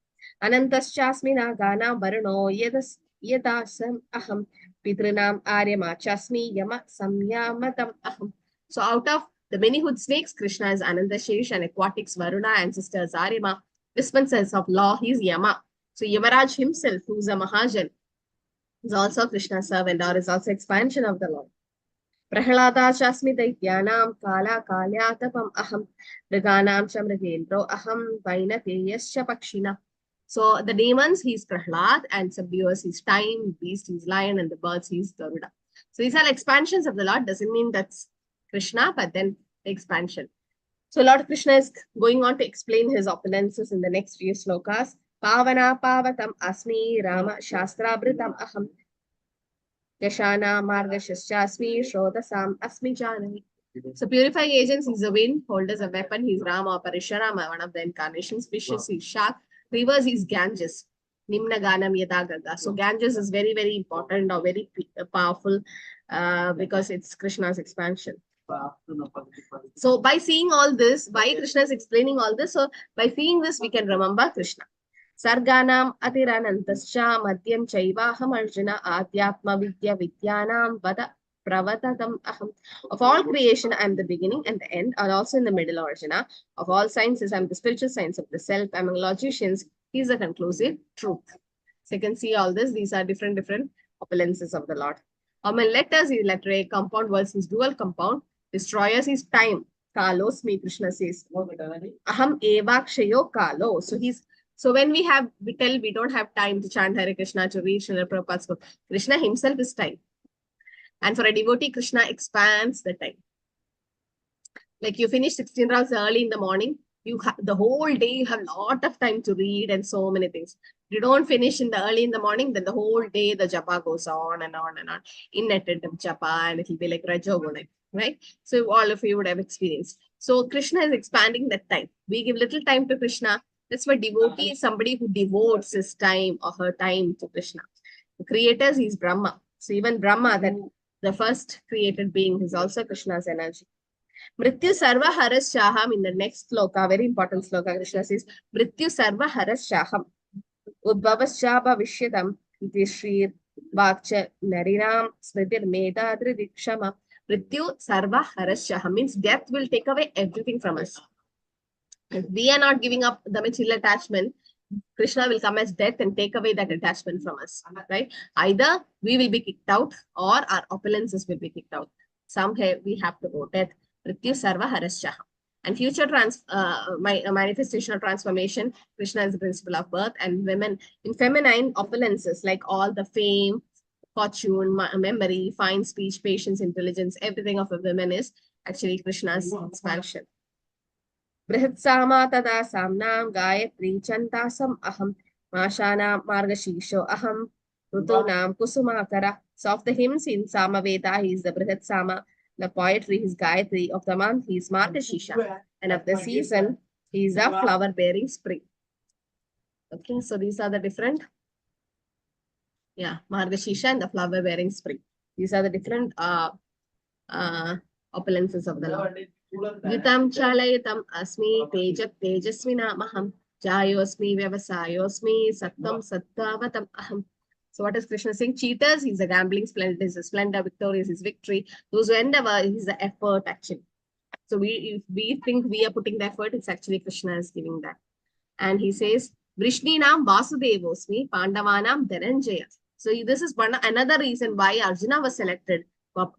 Anantaschasmi nagana varano yadasam aham pitrinam aryama chasmi yama samyamatam aham. So out of the many hood snakes, Krishna is Anandashesh, and aquatics Varuna, ancestors Aryama, dispensers of law, he is Yama. So Yamaraj himself, who is a Mahajan, is also Krishna's servant, or is also expansion of the Lord. Prahlada Chasmi Daityanam Kala Kalyatapam Aham Mriganam Chamragendro Aham Vainateyascha Pakshina. So the demons, he is Prahlad, and subduers, he is time, beast, he is lion, and the birds, he is Garuda. So these are expansions of the Lord. Doesn't mean that's Krishna, but then the expansion. So Lord Krishna is going on to explain his opulences in the next few slokas. Pavana Pavatam Asmi Rama Shastrabritam Aham Yashana Margashasmi Shodasam Asmi Janani. So purifying agents is the wind, hold as a weapon, he's Rama, Parisharama, one of the incarnations, fishes is shark, rivers is Ganges, Nimna Ganam Yada Ganga. So Ganges is very, very important or very powerful because it's Krishna's expansion. So by seeing all this, why Krishna is explaining all this? So by seeing this, we can remember Krishna. Sarganam atiranantascha madhyam chaivaham arjuna adhyatma vidya vidyanam vada pravatatam aham. Of all creation, I am the beginning and the end, and also in the middle, Arjuna. Of all sciences, I am the spiritual science of the self. Among logicians, he is the conclusive truth. So you can see all this. These are different opulences of the Lord. Among letters is letter A, compound versus dual compound. Destroyers is time. Kalosmi, Krishna says. Aham evakshayo kalo. So when we tell we don't have time to chant Hare Krishna, to read Srila Prabhupada's book, Krishna himself is time. And for a devotee, Krishna expands the time. Like you finish 16 rounds early in the morning, you have the whole day, you have a lot of time to read and so many things. If you don't finish early in the morning, then the whole day the japa goes on and on and on. Inattentive japa, and it will be like Rajoguna, right? So all of you would have experienced. So Krishna is expanding that time. We give little time to Krishna. That's why devotee is somebody who devotes his time or her time to Krishna. The creator is Brahma. So even Brahma, that the first created being, is also Krishna's energy. Mrityu sarva haras shaham, in the next sloka, very important sloka, Krishna says, Mrityu sarva haras shaham. Udbhavascha bhavishyatam iti shri vakcha narinam smritir meda dridikshama. Mrityu sarva haras shaham means death will take away everything from us. If we are not giving up the material attachment, Krishna will come as death and take away that attachment from us, right? Either we will be kicked out or our opulences will be kicked out. Somewhere we have to go death. Mrityu sarva harascha. And future manifestation or transformation, Krishna is the principle of birth, and women in feminine opulences like all the fame, fortune, memory, fine speech, patience, intelligence, everything of a woman is actually Krishna's expansion. Brihatsama tada samnam gayatri chantasam aham mashanam margashisho aham rutunam kusumakara. So of the hymns in Samaveda, he is the Brihatsama. The poetry, he is Gayatri. Of the month, he is Margashisha. And of the season, he is a flower-bearing spring. Okay, so these are the different, Margashisha and the flower-bearing spring. These are the different opulences of the Lord. Gitam chalayatam asmi tejat tejasvina maham jayosmi vyavasayosmi sattam sattavatam aham. So what is Krishna saying? Cheaters, he's a gambling, splendor is a splendor, victorious is victory. Those who endeavor, he's the effort actually. So if we think we are putting the effort, it's actually Krishna is giving that. And he says, Vrishninam Vasudevosmi Pandavanam Dhananjaya. So this is another reason why Arjuna was selected for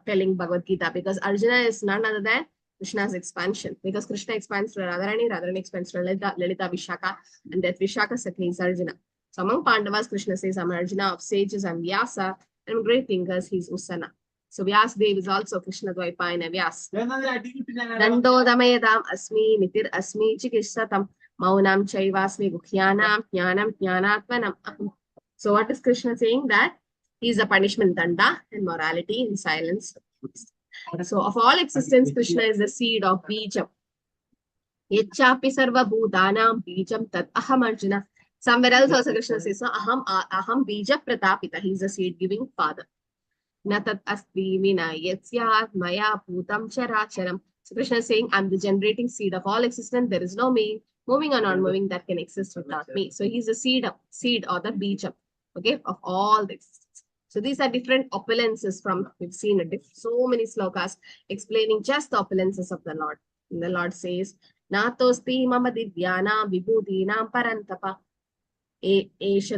telling Bhagavad Gita, because Arjuna is none other than Krishna's expansion. Because Krishna expands to Radharani, Radharani expands to Lalita Vishaka, and that Vishaka Sakhi is Arjuna. So among Pandavas, Krishna says, I'm Arjuna, of sages, I'm Vyasa, and great thinkers, he's Usana. So Vyasdev is also Krishna Dvaipayana Vyas. Dando Damayadam Asmi, Nitir Asmi, Chikishatam, Maunam Chaivasmi, Gukhyanam, Jnanam, Jnanatmanam. So what is Krishna saying? That he is a punishment danda and morality in silence. So of all existence, Krishna is the seed of Bijam. Yachapi sarva bhutanam Bijam tat aham Arjuna. Somewhere else also Krishna says, no, aham bija pratapita. He is a seed-giving father. Natat asti vina yasyat maya bhutam characharam. So Krishna is saying, I'm the generating seed of all existence. There is no me, moving or non-moving, that can exist without me. So he's the seed or the bija, okay, of all the existence. So these are different opulences from, we've seen so many slokas explaining just the opulences of the Lord. And the Lord says, Natosti mama divyana vibhutinam parantapa. Esha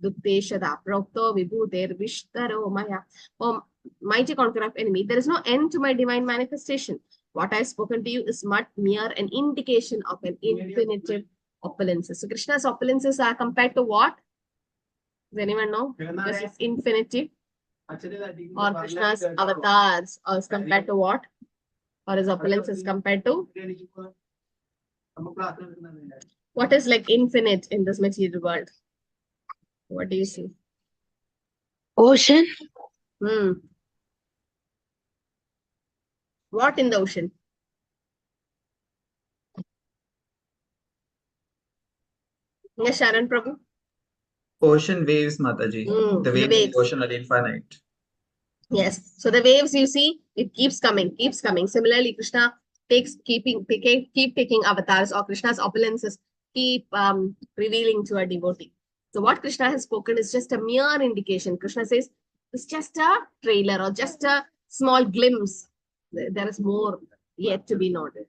dutteshada prokto vibhuter vishtaro maya. Oh, mighty conqueror of enemy, there is no end to my divine manifestation. What I have spoken to you is not mere an indication of an infinitive opulences. So Krishna's opulences are compared to what? Does anyone know? This is infinitive. Or Krishna's avatars is compared to what? Or his opulences compared to? What is like infinite in this material world? What do you see?
Ocean.
Hmm. What in the ocean? Yes, Sharan Prabhu.
Ocean waves, Mataji. The
The
waves of
waves.
the ocean are infinite.
Yes. So the waves, you see, it keeps coming, keeps coming. Similarly, Krishna keep taking avatars, or Krishna's opulences keep revealing to a devotee. So what Krishna has spoken is just a mere indication. Krishna says it's just a trailer or just a small glimpse. There is more yet to be noted.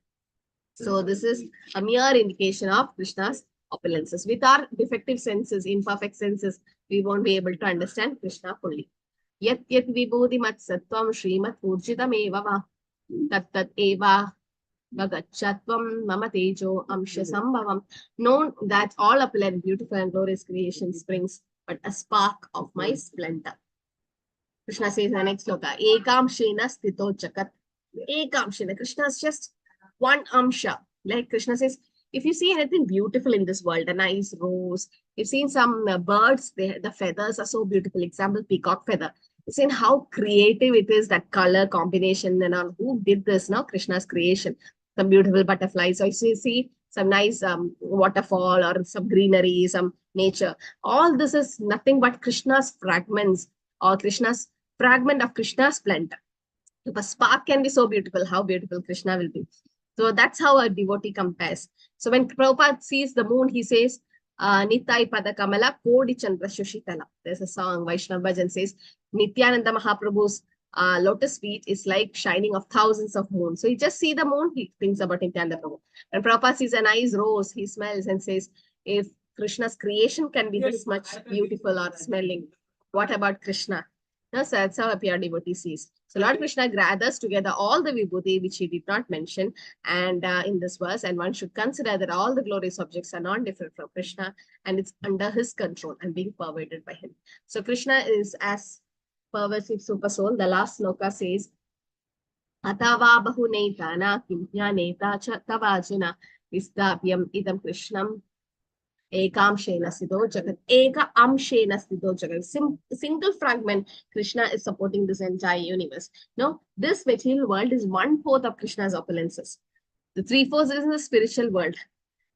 So this is a mere indication of Krishna's opulences. With our defective senses, imperfect senses, we won't be able to understand Krishna fully. Yat yat vibodhi mat sattvam shrimat purjitam eva va tat tat eva vagachatvam mama tejo amsha sambhavam. Known that all opulent, beautiful and glorious creation springs but a spark of my splendor. Krishna says in the next sloka, Ekam Shena Stito Jagat. Ekam Shena. Krishna is just one amsha. Like Krishna says, if you see anything beautiful in this world, a nice rose, you've seen some birds, the feathers are so beautiful. Example, peacock feather. You've seen how creative it is, that color combination and all. Who did this? No, Krishna's creation. Some beautiful butterflies. So you see some nice waterfall or some greenery, some nature. All this is nothing but Krishna's fragments or Krishna's fragment of Krishna's splendor. If a spark can be so beautiful, how beautiful Krishna will be. So that's how a devotee compares. So when Prabhupada sees the moon, he says, Nitai Pada Kamala Kodi Chandra Shushitala. There's a song, Vaishnava Bhajan says, Nityananda Mahaprabhu's lotus feet is like shining of thousands of moons. So he just see the moon, he thinks about Nityananda Prabhu. When Prabhupada sees a nice rose, he smells and says, if Krishna's creation can be this much beautiful or smelling, what about Krishna? No, so that's how a pure devotee sees. So Lord Krishna gathers together all the vibhuti which he did not mention and in this verse, and one should consider that all the glorious objects are not different from Krishna and it's under his control and being pervaded by him. So Krishna is as pervasive super soul. The last sloka says, Atava bahunetana kimjnaneta cha tavajuna vistapyam idam Krishnam Ekamshena Siddho Jagat. Eka Amshena Siddho Jagat. Single fragment, Krishna is supporting this entire universe. No, this material world is 1/4 of Krishna's opulences. The 3/4 is in the spiritual world.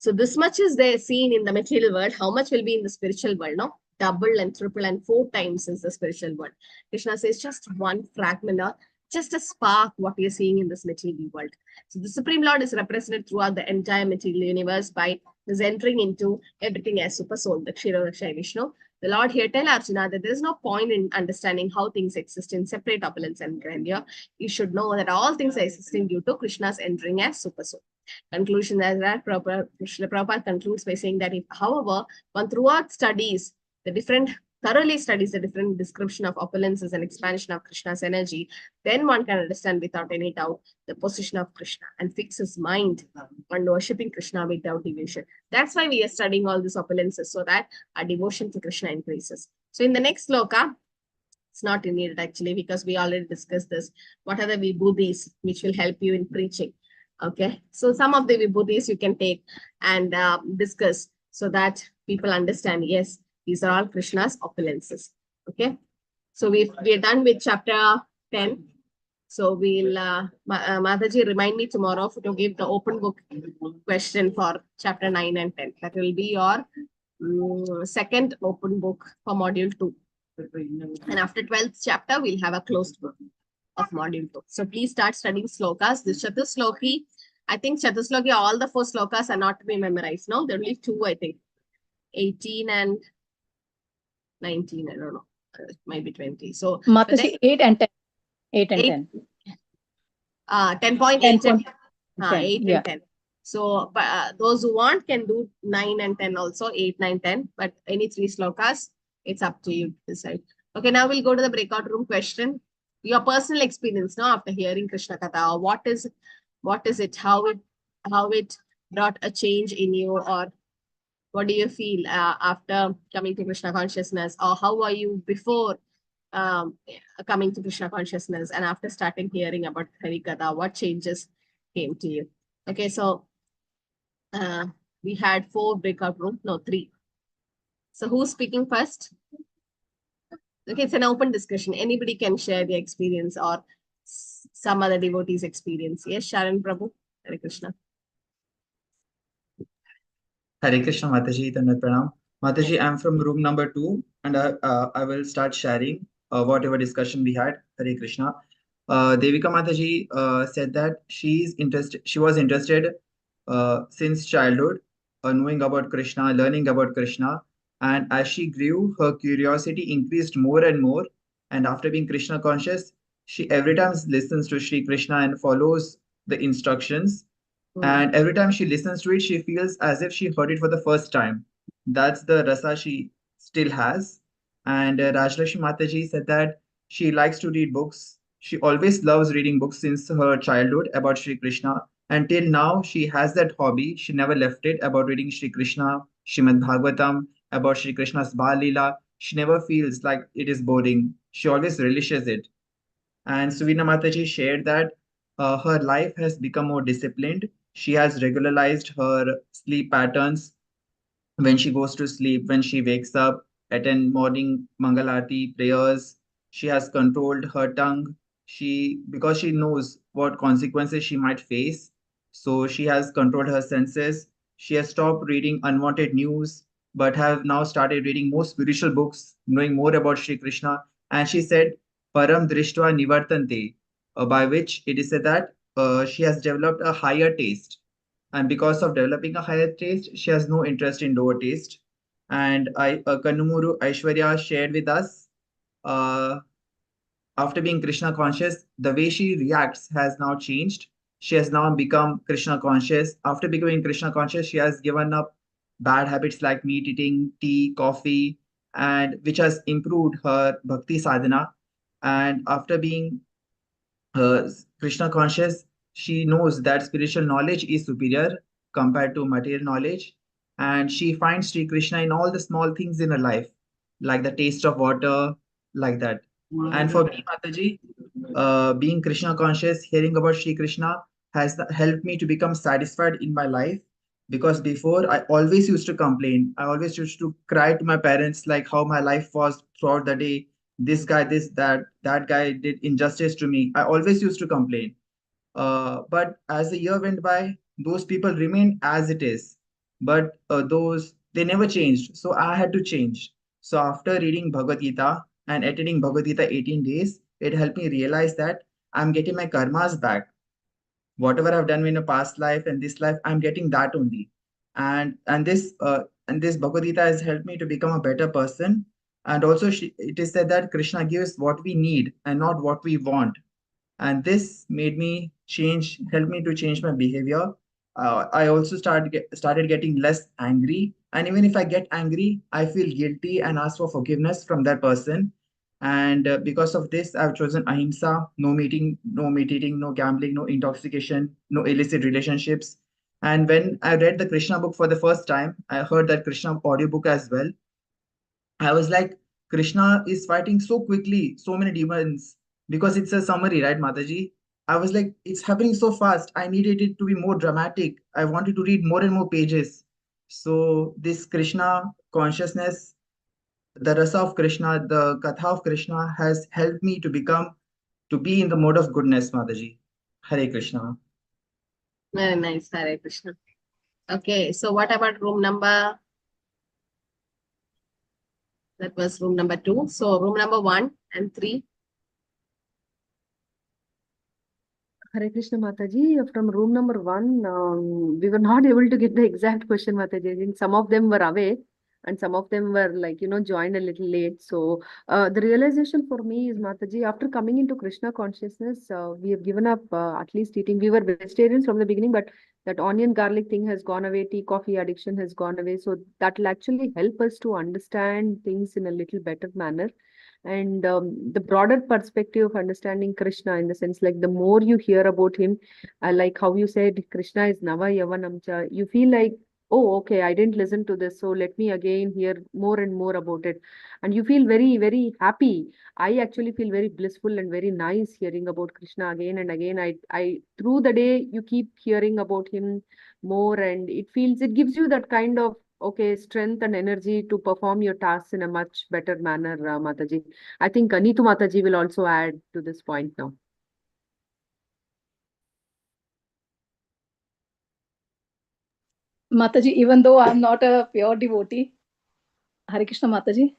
So this much is there seen in the material world. How much will be in the spiritual world? No, double and triple and 4 times is the spiritual world. Krishna says just one fragment, or just a spark, what we are seeing in this material world. So the Supreme Lord is represented throughout the entire material universe by his entering into everything as super soul, the Kshirodakshay Vishnu. The Lord here tell Arjuna that there is no point in understanding how things exist in separate opulence and grandeur. You should know that all things are existing due to Krishna's entering as super soul. Conclusion as that Prabhupada concludes by saying that if, however, one throughout thoroughly studies the different description of opulences and expansion of Krishna's energy, then one can understand without any doubt the position of Krishna and fix his mind on worshipping Krishna without devotion. That's why we are studying all these opulences, so that our devotion to Krishna increases. So in the next sloka, it's not needed actually because we already discussed this. What are the vibhutis which will help you in preaching? Okay, so some of the vibhutis you can take and discuss so that people understand, yes, these are all Krishna's opulences. Okay, so we're done with chapter 10. So we'll, Mataji, remind me tomorrow to give the open book question for chapter 9 and 10. That will be your second open book for module 2. And after 12th chapter, we'll have a closed book of module 2. So please start studying slokas. This Chatusloki, I think Chatusloki, all the 4 slokas are not to be memorized. No, there are only 2, I think. 18 and 19, I don't know. It might be 20. So
Mataji, 8 and 10. 8 and 10.
10.8
10.
and 8
Yeah.
and 10. So those who want can do 9 and 10 also, 8, 9, 10. But any 3 slokas, it's up to you to decide. Okay, now we'll go to the breakout room question. Your personal experience now after hearing Krishna Katha, what is it, how it brought a change in you, or what do you feel after coming to Krishna consciousness, or how were you before coming to Krishna consciousness, and after starting hearing about Hari Katha, what changes came to you? Okay, so we had 4 breakout rooms, no 3. So who's speaking first? Okay, it's an open discussion. Anybody can share their experience or some other devotee's experience. Yes, Sharan Prabhu, Hare Krishna.
Hare Krishna Mataji, Tanat Pranam. Mataji, I'm from room number 2, and I will start sharing whatever discussion we had. Hare Krishna. Devika Mataji said that she was interested since childhood, knowing about Krishna, learning about Krishna, and as she grew, her curiosity increased more and more. And after being Krishna conscious, she every time listens to Sri Krishna and follows the instructions. And every time she listens to it, she feels as if she heard it for the first time. That's the rasa she still has. And Rajlakshmi Mataji said that she likes to read books. She always loves reading books since her childhood about Sri Krishna. Until now, she has that hobby. She never left it about reading Sri Krishna, Shrimad Bhagavatam, about Sri Krishna's Bal Leela. She never feels like it is boring. She always relishes it. And Suvina Mataji shared that her life has become more disciplined. She has regularized her sleep patterns when she goes to sleep, when she wakes up, attend morning Mangalarti prayers. She has controlled her tongue. Because she knows what consequences she might face, so she has controlled her senses. She has stopped reading unwanted news, but have now started reading more spiritual books, knowing more about Sri Krishna. And she said, Param Drishtva Nivartante, by which it is said that she has developed a higher taste, and because of developing a higher taste, she has no interest in lower taste. And Kannumuru Aishwarya shared with us, uh, after being Krishna conscious, the way she reacts has now changed. She has now become Krishna conscious. After becoming Krishna conscious, she has given up bad habits like meat eating, tea, coffee, and which has improved her bhakti sadhana. And after being uh, Krishna conscious, she knows that spiritual knowledge is superior compared to material knowledge. And she finds Sri Krishna in all the small things in her life, like the taste of water, like that. And for me, Mataji, being Krishna conscious, hearing about Sri Krishna has helped me to become satisfied in my life. Because before, I always used to complain. I always used to cry to my parents, like how my life was throughout the day. This guy, this, that guy did injustice to me. I always used to complain. But as the year went by, those people remained as it is. But they never changed. So I had to change. So after reading Bhagavad Gita and attending Bhagavad Gita 18 days, it helped me realize that I'm getting my karmas back. Whatever I've done in a past life and this life, I'm getting that only. And this Bhagavad Gita has helped me to become a better person. And also, it is said that Krishna gives what we need and not what we want. And this made me change, helped me to change my behavior. I also started getting less angry, and even if I get angry, I feel guilty and ask for forgiveness from that person. And because of this, I've chosen ahimsa: no meeting, no meat eating, no gambling, no intoxication, no illicit relationships. And when I read the Krishna book for the first time, I heard that Krishna audiobook as well. I was like, Krishna is fighting so quickly, so many demons, because it's a summary, right, Mataji? I was like, it's happening so fast. I needed it to be more dramatic. I wanted to read more and more pages. So, this Krishna consciousness, the rasa of Krishna, the katha of Krishna has helped me to be in the mode of goodness, Mataji. Hare Krishna.
Very nice, Hare Krishna. Okay, so what about room number? That was room number 2. So room number 1 and 3.
Hare Krishna Mataji, from room number 1, we were not able to get the exact question, Mataji. I think some of them were away and some of them were joined a little late. So the realization for me is, Mataji, after coming into Krishna consciousness, we have given up at least eating. We were vegetarians from the beginning, but that onion garlic thing has gone away. Tea, coffee addiction has gone away. So that will actually help us to understand things in a little better manner. And the broader perspective of understanding Krishna, in the sense, like the more you hear about him, like how you said Krishna is Nava Yavanamcha, you feel like, oh, okay, I didn't listen to this, so let me again hear more and more about it. And you feel very, very happy. I actually feel very blissful and very nice hearing about Krishna again and again. I through the day, you keep hearing about him more, and it gives you that kind of okay, strength and energy to perform your tasks in a much better manner, Mataji. I think Neetu Mataji will also add to this point now.
Mataji, even though I'm not a pure devotee, Hare Krishna Mataji,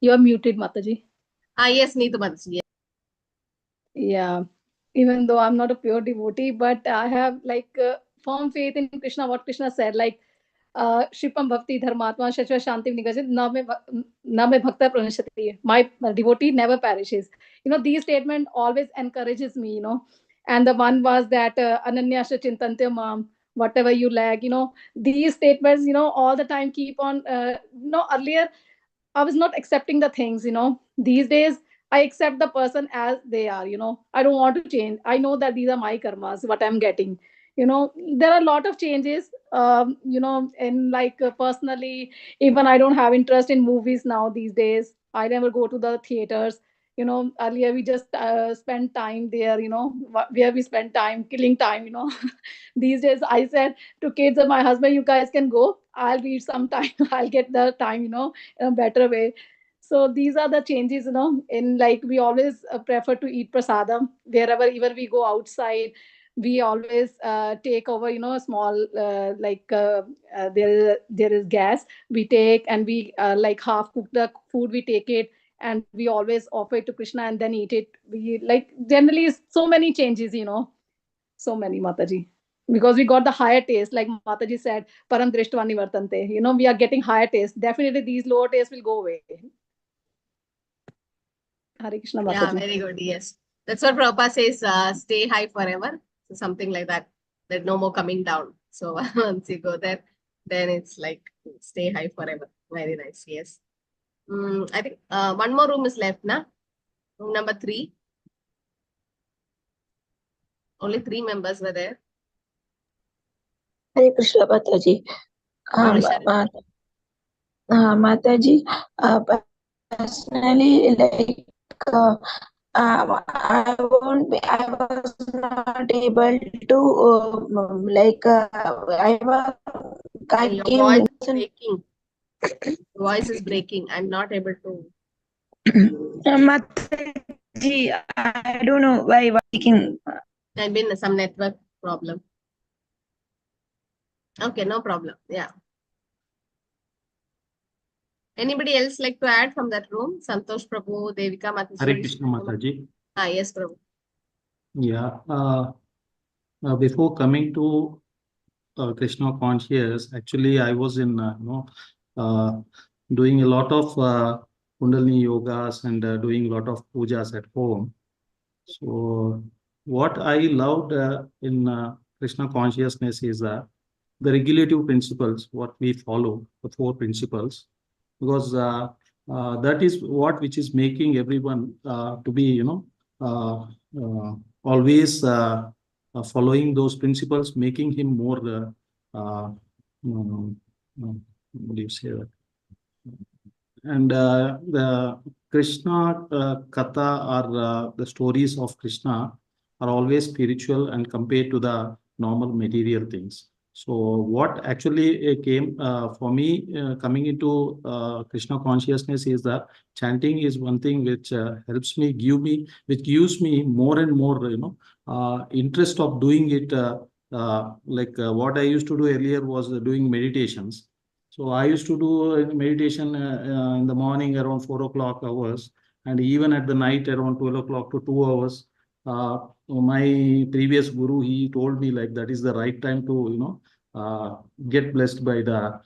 you are muted, Mataji.
Yes, Neetu Mataji.
Yeah, even though I'm not a pure devotee, but I have like firm faith in Krishna, what Krishna said, like Shipam Bhakti Dharmatma Shachva Shanti Nigajit Name Bhakta Pranashati. My devotee never perishes. These statement always encourages me, And the one was that Ananyasha Chintante Mam, whatever you lack, these statements, all the time keep on, earlier I was not accepting the things, These days, I accept the person as they are, I don't want to change. I know that these are my karmas, what I'm getting. There are a lot of changes, in like personally, even I don't have interest in movies now these days. I never go to the theaters. Earlier we just spend time there, where we spend time, killing time, These days, I said to kids and my husband, you guys can go. I'll read some time. I'll get the time, in a better way. So these are the changes, in like we always prefer to eat prasadam wherever, even we go outside. We always take over, a small there is gas. We take and we like half cook the food. We take it and we always offer it to Krishna and then eat it. We like generally so many changes, so many, Mataji. Because we got the higher taste, like Mataji said, Param Drishtwani Vartante. We are getting higher taste. Definitely these lower tastes will go away. Hare Krishna,
Yeah,
Mataji.
very good. Yes. That's what Prabhupada says, stay high forever. So something like that. There's no more coming down. So once you go there, then it's like stay high forever. Very nice. Yes. I think one more room is left, na? Room number 3. Only 3 members were there.
Hare Krishna Mataji.
Vishal.
Mataji, personally, like I was not able to I
Your
came
voice is breaking. Voice is breaking. I'm not able to.
Mataji, I don't know why speaking.
I've been some network problem. Okay, no problem. Yeah. Anybody else like to add from that room? Santosh Prabhu, Devika Mataji.
Hare Krishna Mataji.
Yes, Prabhu.
Yeah. Before coming to Krishna conscious, actually I was in doing a lot of Kundalini yogas and doing a lot of pujas at home. So what I loved in Krishna consciousness is the regulative principles, what we follow, the 4 principles, because that is what which is making everyone to be, always following those principles, making him more, what do you say that? And the Krishna Katha or the stories of Krishna are always spiritual and compared to the normal material things. So what actually came for me coming into Krishna consciousness is that chanting is one thing which helps me, which gives me more and more, interest of doing it. What I used to do earlier was doing meditations. So I used to do meditation in the morning around 4 o'clock hours, and even at the night around 12 o'clock to 2 hours. My previous guru, he told me like that is the right time to get blessed by the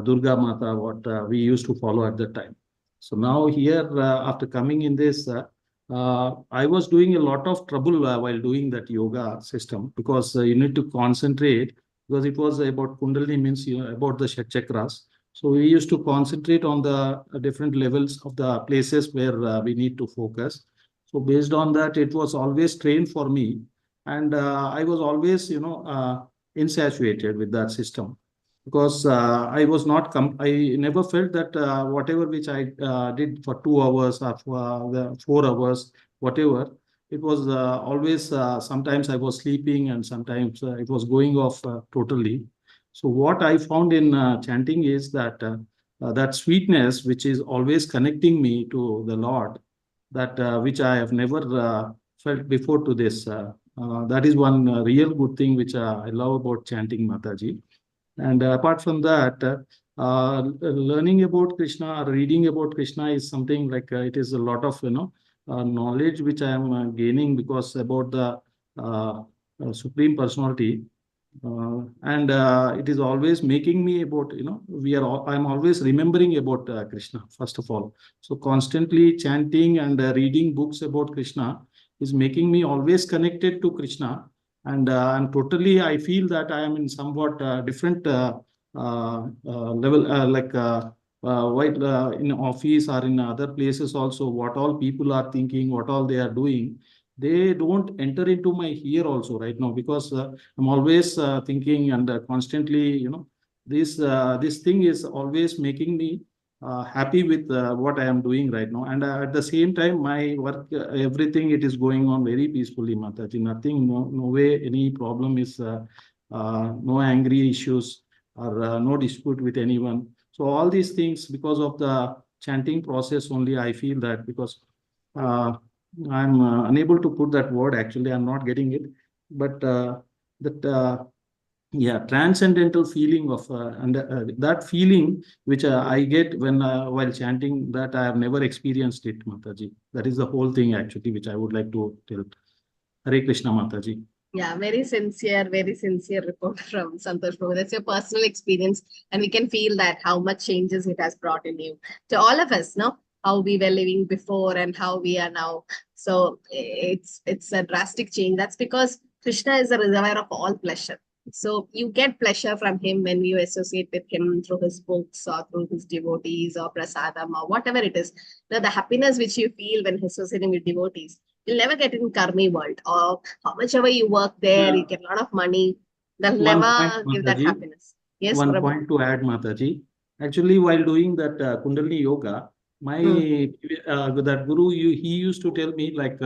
Durga Mata, what we used to follow at that time. So now here after coming in this, I was doing a lot of trouble while doing that yoga system, because you need to concentrate, because it was about Kundalini, means about the chakras. So we used to concentrate on the different levels of the places where we need to focus. So based on that, it was always trained for me, and I was always insatuated with that system, because I was not I never felt that whatever which I did for 2 hours or for the 4 hours, whatever, it was always sometimes I was sleeping and sometimes it was going off totally. So what I found in chanting is that that sweetness, which is always connecting me to the Lord, that which I have never felt before to this. That is one real good thing which I love about chanting, Mataji. And apart from that, learning about Krishna or reading about Krishna is something like it is a lot of knowledge which I am gaining because about the Supreme Personality. And it is always making me about I'm always remembering about Krishna first of all. So constantly chanting and reading books about Krishna is making me always connected to Krishna, and totally I feel that I am in somewhat different level, while in office or in other places also, what all people are thinking, what all they are doing, they don't enter into my ear also right now, because I'm always thinking and constantly, this thing is always making me happy with what I am doing right now. And at the same time, my work, everything, it is going on very peacefully, Mataji. Nothing, no way, any problem is, no angry issues or no dispute with anyone. So all these things, because of the chanting process only, I feel that, because I'm unable to put that word, actually, I'm not getting it, but that yeah, transcendental feeling of and that feeling which I get when while chanting, that I have never experienced it, Mataji. That is the whole thing actually which I would like to tell. Hare Krishna, Mataji.
Yeah, very sincere report from Santosh Prabhu. That's your personal experience, and we can feel that how much changes it has brought in you. To all of us, no, how we were living before and how we are now. So it's a drastic change. That's because Krishna is the reservoir of all pleasure. So you get pleasure from him when you associate with him through his books or through his devotees or prasadam or whatever it is. Now, the happiness which you feel when associating with devotees, you'll never get in Karmi world, or how much ever you work there, you get a lot of money. They'll
One
never
point,
give that
Mataji.
happiness. Yes,
One
Prabhu.
point to add, Mataji. Actually, while doing that Kundalini yoga, my that guru, he used to tell me like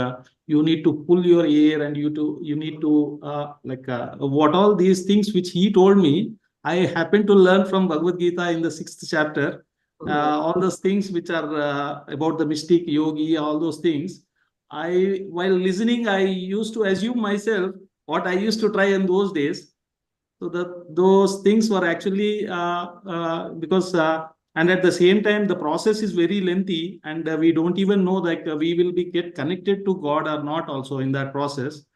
you need to pull your ear, and you need to what all these things which he told me, I happened to learn from Bhagavad Gita in the 6th chapter. All those things which are about the mystic yogi, all those things. While listening, I used to assume myself what I used to try in those days. So those things were actually because and at the same time the process is very lengthy, and we don't even know that we will be get connected to God or not also in that process.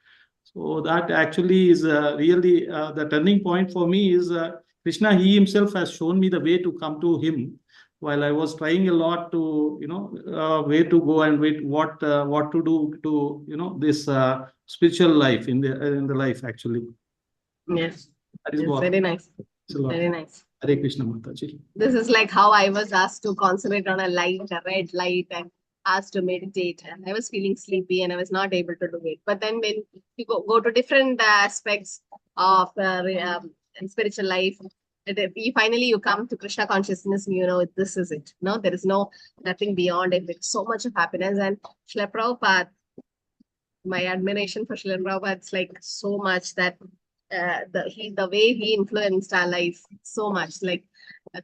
So that actually is really the turning point for me is Krishna. He himself has shown me the way to come to him, while I was trying a lot to where to go and what to do to this spiritual life in the life actually.
Yes.
That is
Yes,
what.
very nice.
It's a lot.
Very nice.
Hare Krishna, Mataji.
This is like how I was asked to concentrate on a red light, and asked to meditate. And I was feeling sleepy and I was not able to do it. But then when you go to different aspects of spiritual life, you come to Krishna consciousness, and you know this is it. No, there is nothing beyond it. It's so much of happiness. And Srila Prabhupada, my admiration for Srila Prabhupada, it's like so much that the way he influenced our life so much, like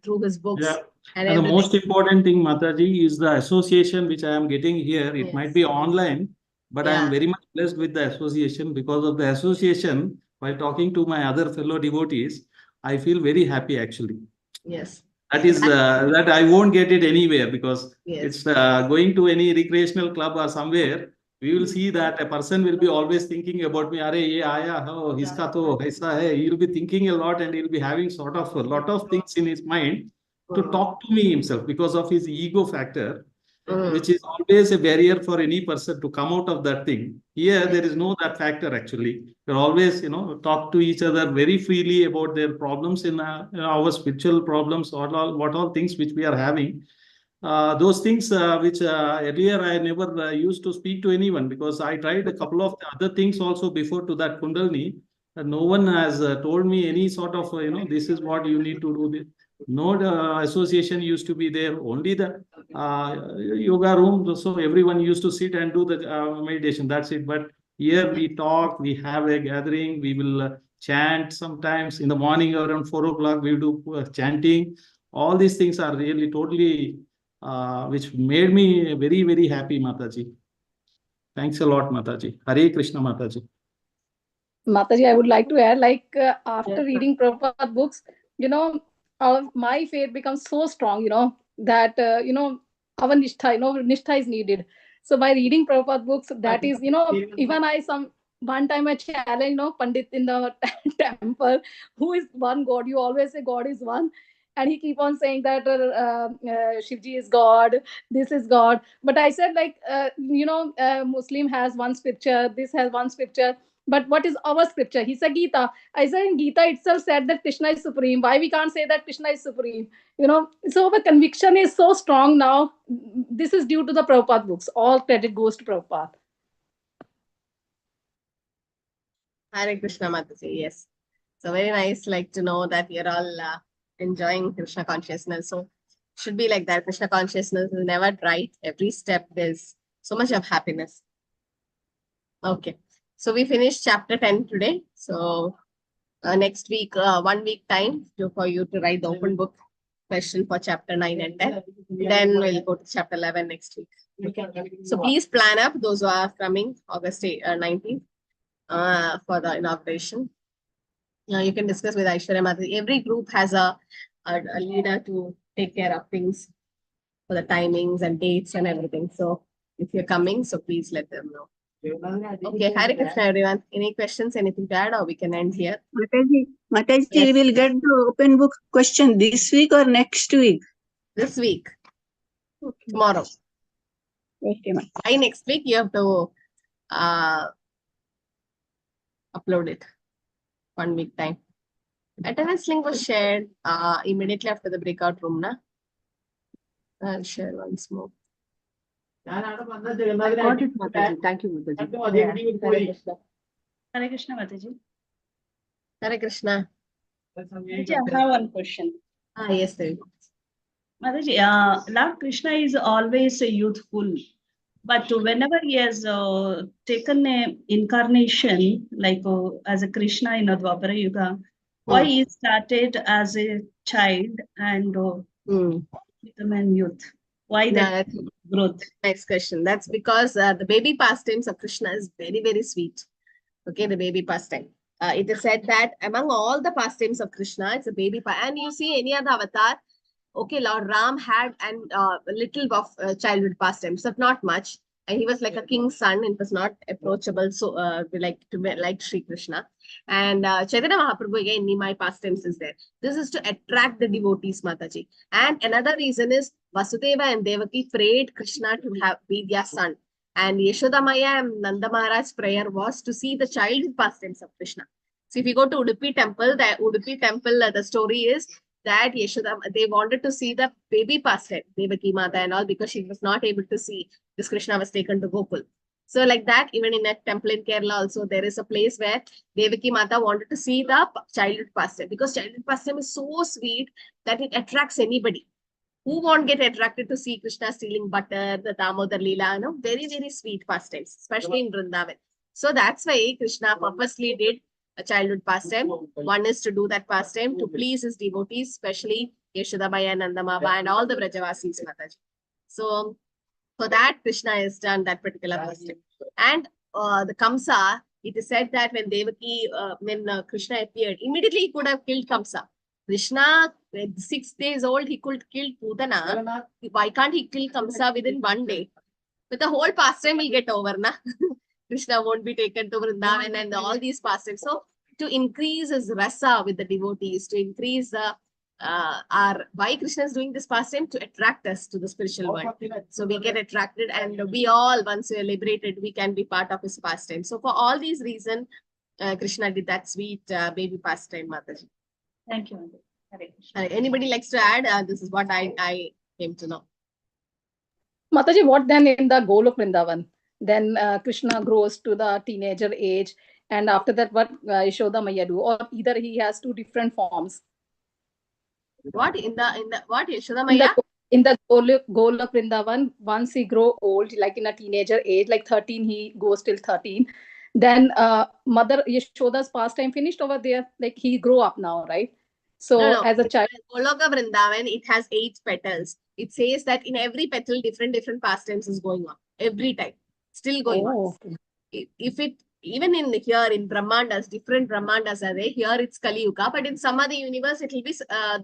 through his books.
Yeah.
And
the
everything.
most important thing, Mataji, is the association which I am getting here. It might be online, but I am very much blessed with the association. Because of the association, while talking to my other fellow devotees, I feel very happy actually.
Yes.
That is that I won't get it anywhere, because
Yes.
it's going to any recreational club or somewhere. We will see that a person will be always thinking about me. Are ye aaya ho, iska to aisa hai. He will be thinking a lot, and he will be having sort of a lot of things in his mind to talk to me himself, because of his ego factor, which is always a barrier for any person to come out of that thing. Here, there is no that factor actually. We're always, talk to each other very freely about their problems in our spiritual problems, or what all things which we are having. Those things which earlier I never used to speak to anyone, because I tried a couple of other things also before to that Kundalini, and no one has told me any sort of, this is what you need to do. No association used to be there, only the yoga room. So everyone used to sit and do the meditation. That's it. But here we talk, we have a gathering, we will chant sometimes in the morning around 4 o'clock. We do chanting. All these things are really totally, which made me very, very happy, Mataji. Thanks a lot, Mataji. Hare Krishna, Mataji.
Mataji, I would like to add, after reading Prabhupada books, my faith becomes so strong, that, our nishtha, nishtha is needed. So by reading Prabhupada books, that is, even one time I challenged, Pandit in the temple, who is one God? You always say God is one. And he keep on saying that Shivji is God, this is God. But I said, Muslim has one scripture, this has one scripture. But what is our scripture? He said Gita. I said in Gita itself said that Krishna is supreme. Why we can't say that Krishna is supreme? So the conviction is so strong now. This is due to the Prabhupada books. All credit goes to Prabhupada.
Hare Krishna, Mataji. Yes. So very nice, to know that you're all enjoying Krishna consciousness. So should be like that. Krishna consciousness is never dry. Every step there's so much of happiness. Okay. So we finished chapter 10 today. So next week, 1 week time for you to write the open book question for chapter 9 and 10. Then we'll go to chapter 11 next week. Okay. So please plan up those who are coming August 19th for the inauguration. You can discuss with Aishwarya Mataji. Every group has a leader to take care of things for the timings and dates and everything. So if you're coming, so please let them know. Okay, Hare Krishna, everyone. Any questions, anything to add, or we can end here?
Mataji,
Yes.
we will get the open book question this week or next week?
This week. Tomorrow.
Okay, ma'am.
By next week, you have to upload it. 1 week time. Attendance link was shared immediately after the breakout room. I'll share once more.
I got it, Mataji. Thank you, Mataji.
Hare Krishna.
Hare Krishna, Mataji.
Hare Krishna.
Mataji, I have one question.
Yes, there you go.
Mataji, Lord Krishna is always youthful, but whenever he has taken a incarnation, as a Krishna in Dwapara Yuga, why he started as a child and become a youth? Why that growth?
Next question. That's because the baby pastimes of Krishna is very, very sweet. Okay, the baby pastime. It is said that among all the pastimes of Krishna, it's a baby pastime. And you see any other avatar, okay, Lord Ram had a little of childhood pastimes, but not much. And he was like a king's son. It was not approachable, so like Sri Krishna. And Chaitanya Mahaprabhu, again, Nimai pastimes is there. This is to attract the devotees, Mataji. And another reason is Vasudeva and Devaki prayed Krishna to be their son. And Yashoda Maya and Nanda Maharaj's prayer was to see the childhood pastimes of Krishna. So if you go to Udupi temple, the story is that Yashoda, they wanted to see the baby pastime, Devaki Mata and all, because she was not able to see this Krishna was taken to Gokul. So like that, even in a temple in Kerala also, there is a place where Devaki Mata wanted to see the childhood pastime, because childhood pastime is so sweet that it attracts anybody. Who won't get attracted to see Krishna stealing butter, the Damodar Leela, very, very sweet pastimes, especially in Vrindavan. So that's why Krishna purposely did a childhood pastime. One is to do that pastime to please his devotees, especially Yashodamaya, Nandamaba, and all the Brajavasis, Mataji. So for that, Krishna has done that particular pastime. And the Kamsa, it is said that when Devaki, when Krishna appeared, immediately he could have killed Kamsa. Krishna, 6 days old, he could kill Putana. Why can't he kill Kamsa within 1 day? But the whole pastime will get over, na? Krishna won't be taken to Vrindavan and all these pastimes. So to increase his rasa with the devotees, to increase the why Krishna is doing this pastime? To attract us to the spiritual world. So we get attracted, and we all, once we are liberated, we can be part of his pastime. So for all these reasons, Krishna did that sweet baby pastime, Mataji.
Thank you.
Anybody likes to add? This is what I came to know.
Mataji, what then in the Golok Vrindavan? Then Krishna grows to the teenager age, and after that, what Yashoda Maya do? Or either he has 2 different forms.
What in the what Yashoda Maya?
In the Golok Vrindavan, once he grow old, like in a teenager age, like 13, he goes till 13. Then Mother Yashoda's pastime finished over there. Like he grew up now, right? So
No,
as a child,
Goloka Vrindavan, it has 8 petals. It says that in every petal, different pastimes is going on. Every time. Still going on.
okay.
If it, even in here in Brahmandas, different Brahmandas are there. Here it's Kali Yuga, but in some other universe, it will be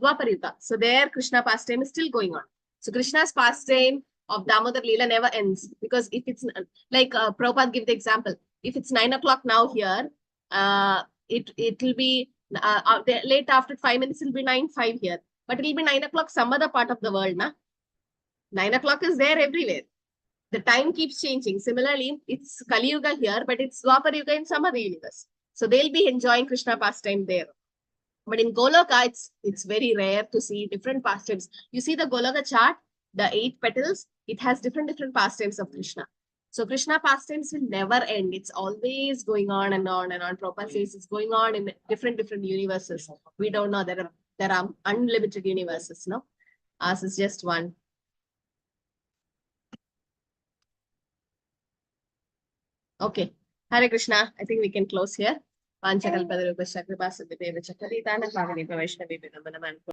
Dwapar Yuga. So there, Krishna pastime is still going on. So Krishna's pastime of Damodar Leela never ends. Because if it's, like Prabhupada give the example, if it's 9 o'clock now here, it will be, late after 5 minutes, it will be 9:05 here. But it will be 9 o'clock some other part of the world, na? 9 o'clock is there everywhere. The time keeps changing. Similarly, it's Kali Yuga here, but it's Dwapar Yuga in some other universe. So they'll be enjoying Krishna pastime there. But in Goloka, it's very rare to see different pastimes. You see the Goloka chart, the 8 petals, it has different pastimes of Krishna. So Krishna pastimes will never end. It's always going on and on and on. Prabhupada says it's going on in different universes. We don't know. There are unlimited universes, no? Ours is just one. Okay. Hare Krishna. I think we can close here. Panchakalpadurupasya kripa siddhite vichakalitana pavane pavaishnavi vinamana